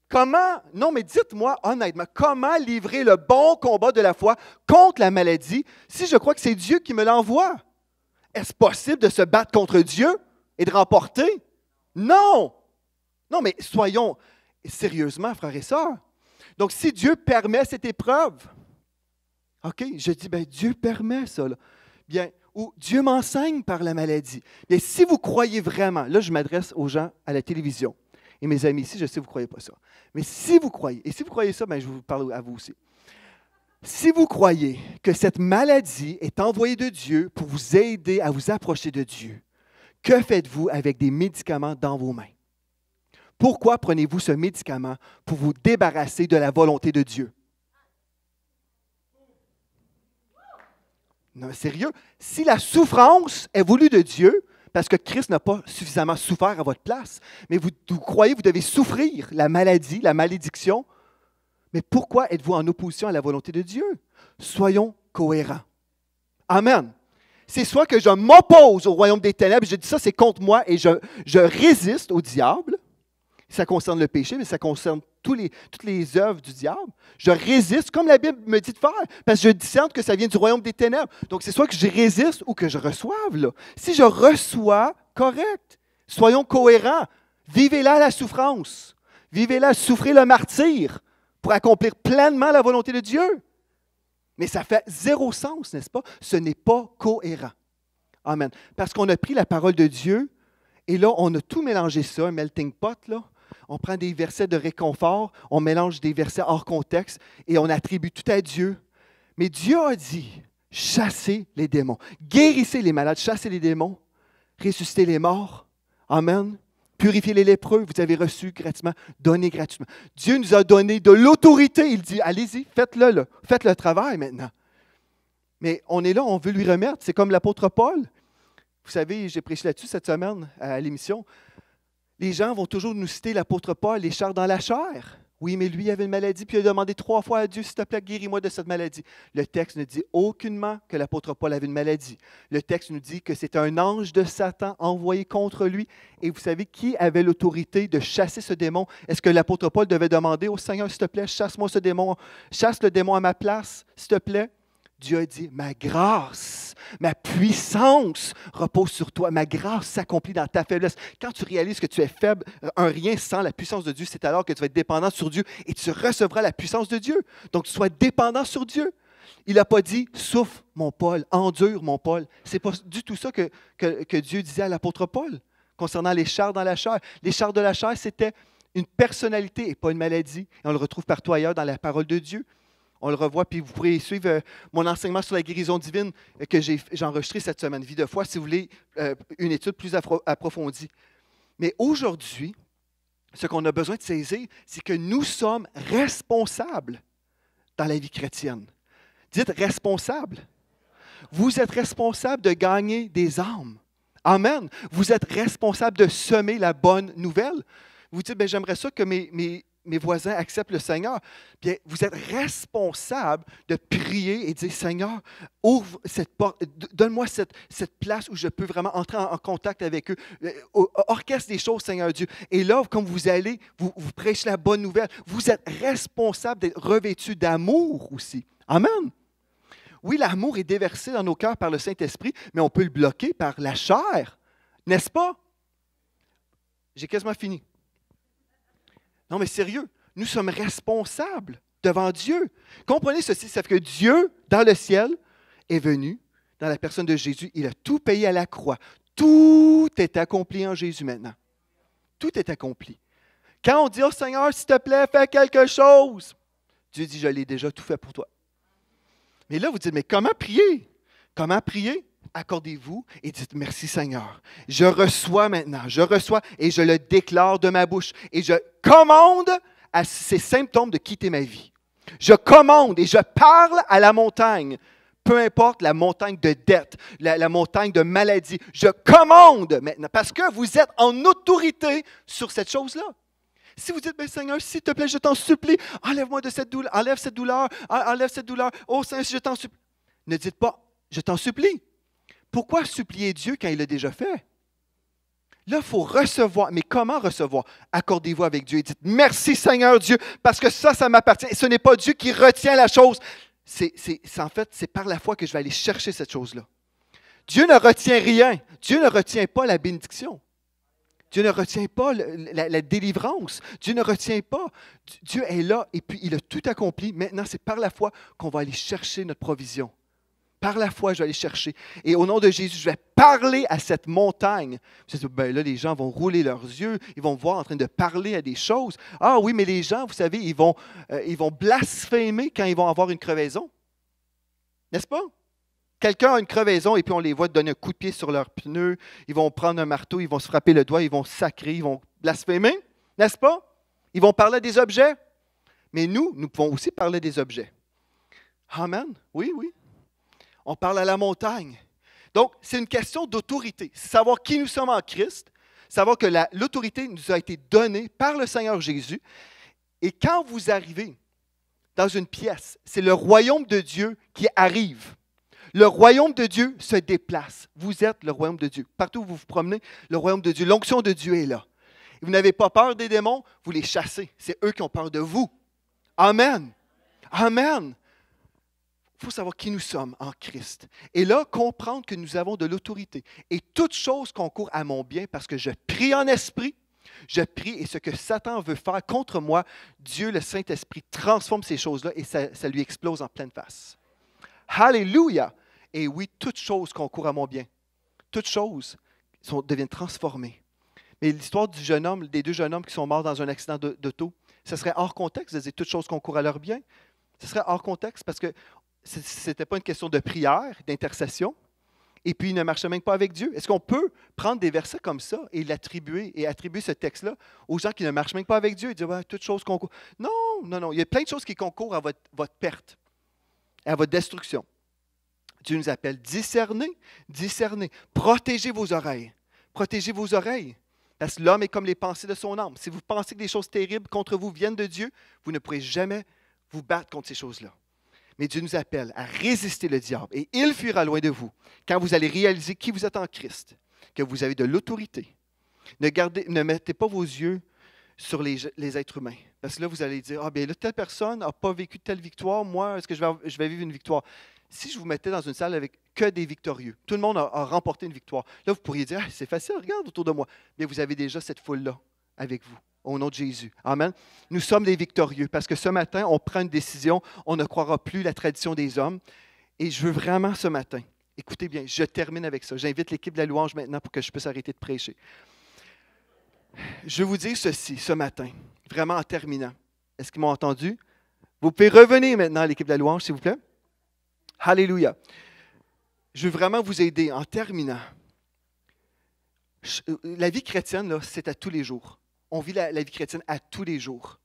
Comment? Non, mais dites-moi honnêtement, comment livrer le bon combat de la foi contre la maladie si je crois que c'est Dieu qui me l'envoie? Est-ce possible de se battre contre Dieu et de remporter? Non! Non, mais soyons sérieusement, frères et sœurs. Donc, si Dieu permet cette épreuve, OK, je dis, bien, Dieu permet ça, là. Bien, ou Dieu m'enseigne par la maladie. Mais si vous croyez vraiment, là, je m'adresse aux gens à la télévision. Et mes amis ici, je sais que vous ne croyez pas ça. Mais si vous croyez, et si vous croyez ça, bien, je vous parle à vous aussi. Si vous croyez que cette maladie est envoyée de Dieu pour vous aider à vous approcher de Dieu, que faites-vous avec des médicaments dans vos mains? Pourquoi prenez-vous ce médicament pour vous débarrasser de la volonté de Dieu? Non, sérieux, si la souffrance est voulue de Dieu, parce que Christ n'a pas suffisamment souffert à votre place, mais vous croyez que vous devez souffrir la maladie, la malédiction, mais pourquoi êtes-vous en opposition à la volonté de Dieu? Soyons cohérents. Amen. C'est soit que je m'oppose au royaume des ténèbres, je dis ça, c'est contre moi, et je résiste au diable. Ça concerne le péché, mais ça concerne toutes les œuvres du diable. Je résiste, comme la Bible me dit de faire, parce que je discerne que ça vient du royaume des ténèbres. Donc, c'est soit que je résiste ou que je reçoive. Là. Si je reçois, correct. Soyons cohérents. Vivez-la la souffrance. Vivez-la, souffrez le martyre pour accomplir pleinement la volonté de Dieu. Mais ça fait zéro sens, n'est-ce pas? Ce n'est pas cohérent. Amen. Parce qu'on a pris la parole de Dieu et là, on a tout mélangé ça, un melting pot, là. On prend des versets de réconfort, on mélange des versets hors contexte et on attribue tout à Dieu. Mais Dieu a dit, chassez les démons, guérissez les malades, chassez les démons, ressuscitez les morts. Amen. Purifiez les lépreux, vous avez reçu gratuitement, donnez gratuitement. Dieu nous a donné de l'autorité. Il dit, allez-y, faites-le, là. Faites le travail maintenant. Mais on est là, on veut lui remettre. C'est comme l'apôtre Paul. Vous savez, j'ai prêché là-dessus cette semaine à l'émission. Les gens vont toujours nous citer l'apôtre Paul, les chars dans la chair. Oui, mais lui, il avait une maladie, puis il a demandé 3 fois à Dieu, s'il te plaît, guéris-moi de cette maladie. Le texte ne dit aucunement que l'apôtre Paul avait une maladie. Le texte nous dit que c'est un ange de Satan envoyé contre lui. Et vous savez qui avait l'autorité de chasser ce démon? Est-ce que l'apôtre Paul devait demander au Seigneur, s'il te plaît, chasse-moi ce démon, chasse le démon à ma place, s'il te plaît? Dieu a dit, ma grâce, ma puissance repose sur toi. Ma grâce s'accomplit dans ta faiblesse. Quand tu réalises que tu es faible, un rien sans la puissance de Dieu, c'est alors que tu vas être dépendant sur Dieu et tu recevras la puissance de Dieu. Donc, tu sois dépendant sur Dieu. Il n'a pas dit, souffre mon Paul, endure mon Paul. Ce n'est pas du tout ça que Dieu disait à l'apôtre Paul. concernant les chars dans la chair. Les chars de la chair, c'était une personnalité et pas une maladie. Et on le retrouve partout ailleurs dans la parole de Dieu. On le revoit, puis vous pourrez suivre mon enseignement sur la guérison divine que j'ai enregistré cette semaine, Vie de foi, si vous voulez une étude plus approfondie. Mais aujourd'hui, ce qu'on a besoin de saisir, c'est que nous sommes responsables dans la vie chrétienne. Dites responsable. Vous êtes responsable de gagner des âmes. Amen. Vous êtes responsable de semer la bonne nouvelle. Vous dites, bien, j'aimerais ça que mes voisins acceptent le Seigneur. Bien, vous êtes responsable de prier et de dire, Seigneur, ouvre cette porte, donne-moi cette place où je peux vraiment entrer en contact avec eux. Orchestre des choses, Seigneur Dieu. Et là, comme vous allez, vous prêchez la bonne nouvelle. Vous êtes responsable d'être revêtu d'amour aussi. Amen. Oui, l'amour est déversé dans nos cœurs par le Saint-Esprit, mais on peut le bloquer par la chair. N'est-ce pas? J'ai quasiment fini. Non, mais sérieux, nous sommes responsables devant Dieu. Comprenez ceci, ça fait que Dieu, dans le ciel, est venu, dans la personne de Jésus, il a tout payé à la croix. Tout est accompli en Jésus maintenant. Tout est accompli. Quand on dit, « Oh Seigneur, s'il te plaît, fais quelque chose », Dieu dit, « Je l'ai déjà tout fait pour toi. » Mais là, vous dites, « Mais comment prier? » Comment prier? Accordez-vous et dites, « Merci Seigneur. Je reçois maintenant, je reçois et je le déclare de ma bouche. Et je commande à ces symptômes de quitter ma vie. Je commande et je parle à la montagne. Peu importe la montagne de dette, la montagne de maladie. Je commande maintenant parce que vous êtes en autorité sur cette chose-là. Si vous dites, « Seigneur, s'il te plaît, je t'en supplie, enlève-moi de cette douleur, enlève cette douleur. Oh Seigneur, je t'en supplie. » Ne dites pas, « Je t'en supplie. » Pourquoi supplier Dieu quand il l'a déjà fait? Là, il faut recevoir. Mais comment recevoir? Accordez-vous avec Dieu et dites, « Merci Seigneur Dieu, parce que ça m'appartient. » Et ce n'est pas Dieu qui retient la chose. En fait, c'est par la foi que je vais aller chercher cette chose-là. Dieu ne retient rien. Dieu ne retient pas la bénédiction. Dieu ne retient pas la délivrance. Dieu ne retient pas. Dieu est là et puis il a tout accompli. Maintenant, c'est par la foi qu'on va aller chercher notre provision. Par la foi, je vais aller chercher. Et au nom de Jésus, je vais parler à cette montagne. Vous dites, ben là, les gens vont rouler leurs yeux, ils vont me voir en train de parler à des choses. Ah oui, mais les gens, vous savez, ils vont blasphémer quand ils vont avoir une crevaison. N'est-ce pas? Quelqu'un a une crevaison et puis on les voit donner un coup de pied sur leurs pneus. Ils vont prendre un marteau, ils vont se frapper le doigt, ils vont sacrer, ils vont blasphémer. N'est-ce pas? Ils vont parler des objets. Mais nous pouvons aussi parler des objets. Amen. Oui, oui. On parle à la montagne. Donc, c'est une question d'autorité. C'est savoir qui nous sommes en Christ, savoir que l'autorité nous a été donnée par le Seigneur Jésus. Et quand vous arrivez dans une pièce, c'est le royaume de Dieu qui arrive. Le royaume de Dieu se déplace. Vous êtes le royaume de Dieu. Partout où vous vous promenez, le royaume de Dieu, l'onction de Dieu est là. Et vous n'avez pas peur des démons, vous les chassez. C'est eux qui ont peur de vous. Amen. Amen. Il faut savoir qui nous sommes en Christ. Et là, comprendre que nous avons de l'autorité. Et toute chose concourt à mon bien parce que je prie en esprit, je prie et ce que Satan veut faire contre moi, Dieu, le Saint-Esprit, transforme ces choses-là et ça lui explose en pleine face. Alléluia! Et oui, toute chose concourt à mon bien. Toutes choses deviennent transformées. Mais l'histoire du jeune homme, des deux jeunes hommes qui sont morts dans un accident d'auto, ce serait hors contexte de dire toutes choses concourent à leur bien. Ce serait hors contexte parce que ce n'était pas une question de prière, d'intercession, et puis il ne marchait même pas avec Dieu. Est-ce qu'on peut prendre des versets comme ça et attribuer ce texte-là aux gens qui ne marchent même pas avec Dieu et dire, ouais, toutes choses concourent. Non, non, non. Il y a plein de choses qui concourent à votre perte, à votre destruction. Dieu nous appelle discerner, discerner. Protégez vos oreilles. Protégez vos oreilles. Parce que l'homme est comme les pensées de son âme. Si vous pensez que des choses terribles contre vous viennent de Dieu, vous ne pourrez jamais vous battre contre ces choses-là. Mais Dieu nous appelle à résister le diable et il fuira loin de vous quand vous allez réaliser qui vous êtes en Christ, que vous avez de l'autorité. Ne mettez pas vos yeux sur les êtres humains. Parce que là, vous allez dire, ah bien là, telle personne n'a pas vécu telle victoire, moi, est-ce que je vais vivre une victoire? Si je vous mettais dans une salle avec que des victorieux, tout le monde a remporté une victoire, là, vous pourriez dire, ah, c'est facile, regarde autour de moi. Bien, vous avez déjà cette foule-là avec vous. Au nom de Jésus. Amen. Nous sommes des victorieux parce que ce matin, on prend une décision. On ne croira plus la tradition des hommes. Et je veux vraiment ce matin, écoutez bien, je termine avec ça. J'invite l'équipe de la louange maintenant pour que je puisse arrêter de prêcher. Je vais vous dire ceci ce matin, vraiment en terminant. Est-ce qu'ils m'ont entendu? Vous pouvez revenir maintenant à l'équipe de la louange, s'il vous plaît. Alléluia. Je veux vraiment vous aider en terminant. La vie chrétienne, là, c'est à tous les jours. On vit la vie chrétienne à tous les jours.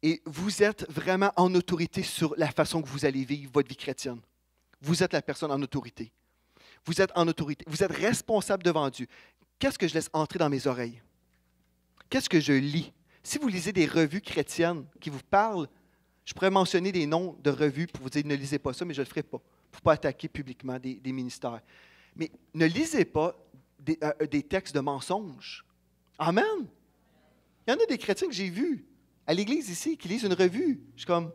Et vous êtes vraiment en autorité sur la façon que vous allez vivre votre vie chrétienne. Vous êtes la personne en autorité. Vous êtes en autorité. Vous êtes responsable devant Dieu. Qu'est-ce que je laisse entrer dans mes oreilles? Qu'est-ce que je lis? Si vous lisez des revues chrétiennes qui vous parlent, je pourrais mentionner des noms de revues pour vous dire ne lisez pas ça, mais je ne le ferai pas, pour ne pas attaquer publiquement des ministères. Mais ne lisez pas des textes de mensonges. Amen. Il y en a des chrétiens que j'ai vus à l'église ici qui lisent une revue. Je suis comme,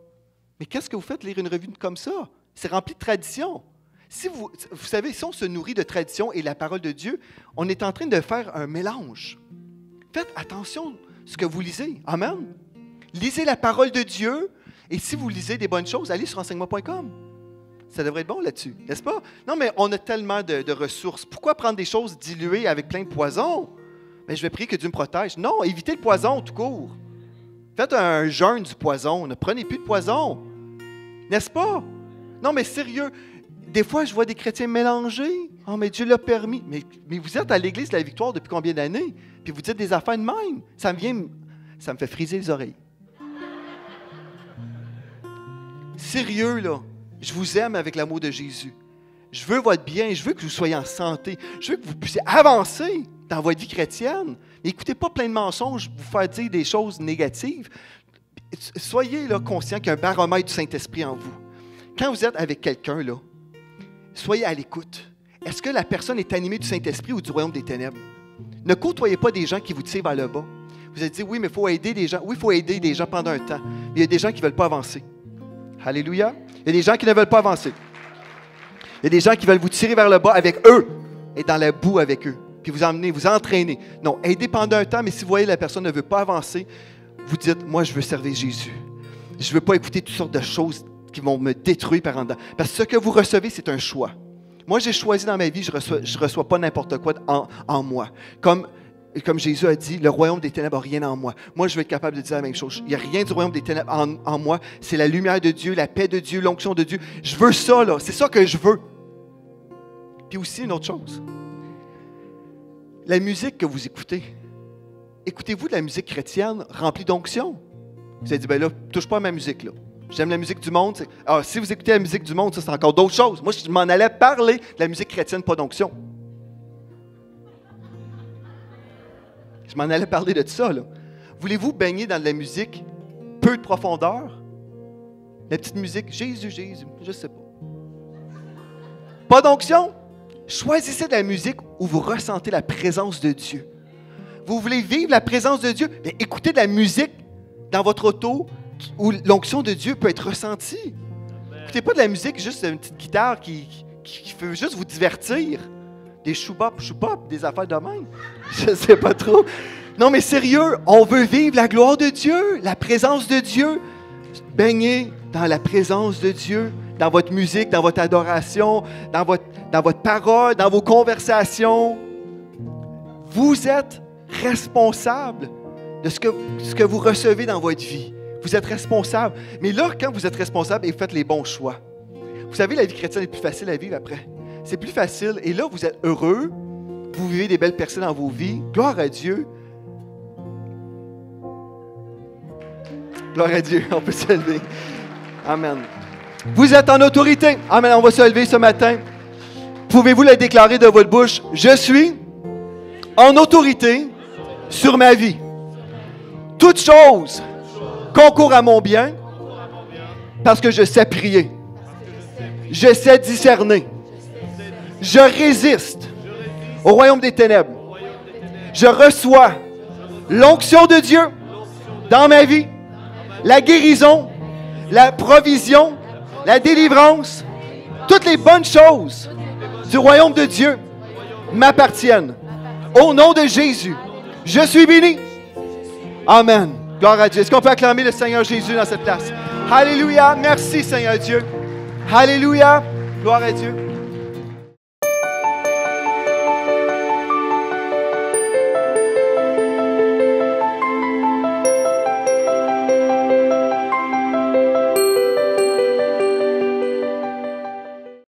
mais qu'est-ce que vous faites lire une revue comme ça? C'est rempli de traditions. Si vous savez, si on se nourrit de traditions et la parole de Dieu, on est en train de faire un mélange. Faites attention à ce que vous lisez. Amen. Lisez la parole de Dieu et si vous lisez des bonnes choses, allez sur enseignement.com. Ça devrait être bon là-dessus, n'est-ce pas? Non, mais on a tellement de ressources. Pourquoi prendre des choses diluées avec plein de poison? Mais je vais prier que Dieu me protège. Non, évitez le poison tout court. Faites un jeûne du poison. Ne prenez plus de poison. N'est-ce pas? Non, mais sérieux. Des fois, je vois des chrétiens mélangés. Oh, mais Dieu l'a permis. Mais vous êtes à l'Église de la Victoire depuis combien d'années? Puis vous dites des affaires de même. Ça me fait friser les oreilles. Sérieux, là. Je vous aime avec l'amour de Jésus. Je veux votre bien. Je veux que vous soyez en santé. Je veux que vous puissiez avancer dans votre vie chrétienne. N'écoutez pas plein de mensonges pour vous faire dire des choses négatives. Soyez là, conscient qu'il y a un baromètre du Saint-Esprit en vous. Quand vous êtes avec quelqu'un, là, soyez à l'écoute. Est-ce que la personne est animée du Saint-Esprit ou du royaume des ténèbres? Ne côtoyez pas des gens qui vous tirent vers le bas. Vous allez dire, oui, mais il faut aider des gens. Oui, il faut aider des gens pendant un temps. Mais il y a des gens qui ne veulent pas avancer. Alléluia. Il y a des gens qui ne veulent pas avancer. Il y a des gens qui veulent vous tirer vers le bas avec eux et dans la boue avec eux. Puis vous emmener, vous entraîner. Non, aidez pendant un temps, mais si vous voyez que la personne ne veut pas avancer, vous dites, moi, je veux servir Jésus. Je ne veux pas écouter toutes sortes de choses qui vont me détruire par en dedans. Parce que ce que vous recevez, c'est un choix. Moi, j'ai choisi dans ma vie, je reçois pas n'importe quoi en moi. Comme Jésus a dit, le royaume des ténèbres n'a rien en moi. Moi, je vais être capable de dire la même chose. Il n'y a rien du royaume des ténèbres en moi. C'est la lumière de Dieu, la paix de Dieu, l'onction de Dieu. Je veux ça, là. C'est ça que je veux. Puis aussi, une autre chose. La musique que vous écoutez, écoutez-vous de la musique chrétienne remplie d'onction? Vous avez dit, ben là, touche pas à ma musique, là. J'aime la musique du monde. Alors, si vous écoutez la musique du monde, ça, c'est encore d'autres choses. Moi, je m'en allais parler de la musique chrétienne, pas d'onction. Je m'en allais parler de ça, là. Voulez-vous baigner dans de la musique peu de profondeur? La petite musique, Jésus, Jésus, je ne sais pas. Pas d'onction? Choisissez de la musique où vous ressentez la présence de Dieu. Vous voulez vivre la présence de Dieu? Bien, écoutez de la musique dans votre auto où l'onction de Dieu peut être ressentie. Écoutez pas de la musique, juste une petite guitare qui fait juste vous divertir. Des chou-bop, des affaires de même. Je ne sais pas trop. Non, mais sérieux, on veut vivre la gloire de Dieu, la présence de Dieu. Baignez dans la présence de Dieu, dans votre musique, dans votre adoration, dans votre parole, dans vos conversations. Vous êtes responsable de ce que vous recevez dans votre vie. Vous êtes responsable. Mais là, quand vous êtes responsable et vous faites les bons choix, vous savez, la vie chrétienne est plus facile à vivre après. C'est plus facile. Et là, vous êtes heureux. Vous vivez des belles personnes dans vos vies. Gloire à Dieu. Gloire à Dieu. On peut se lever. Amen. Vous êtes en autorité. Amen. On va se lever ce matin. Pouvez-vous le déclarer de votre bouche? Je suis en autorité sur ma vie. Toute chose concourt à mon bien parce que je sais prier. Je sais discerner. Je résiste au royaume des ténèbres. Je reçois l'onction de Dieu dans ma vie, la guérison, la provision, la délivrance, toutes les bonnes choses du royaume de Dieu m'appartiennent. Au nom de Jésus, je suis béni. Amen. Gloire à Dieu. Est-ce qu'on peut acclamer le Seigneur Jésus dans cette place? Alléluia. Merci Seigneur Dieu. Alléluia. Gloire à Dieu.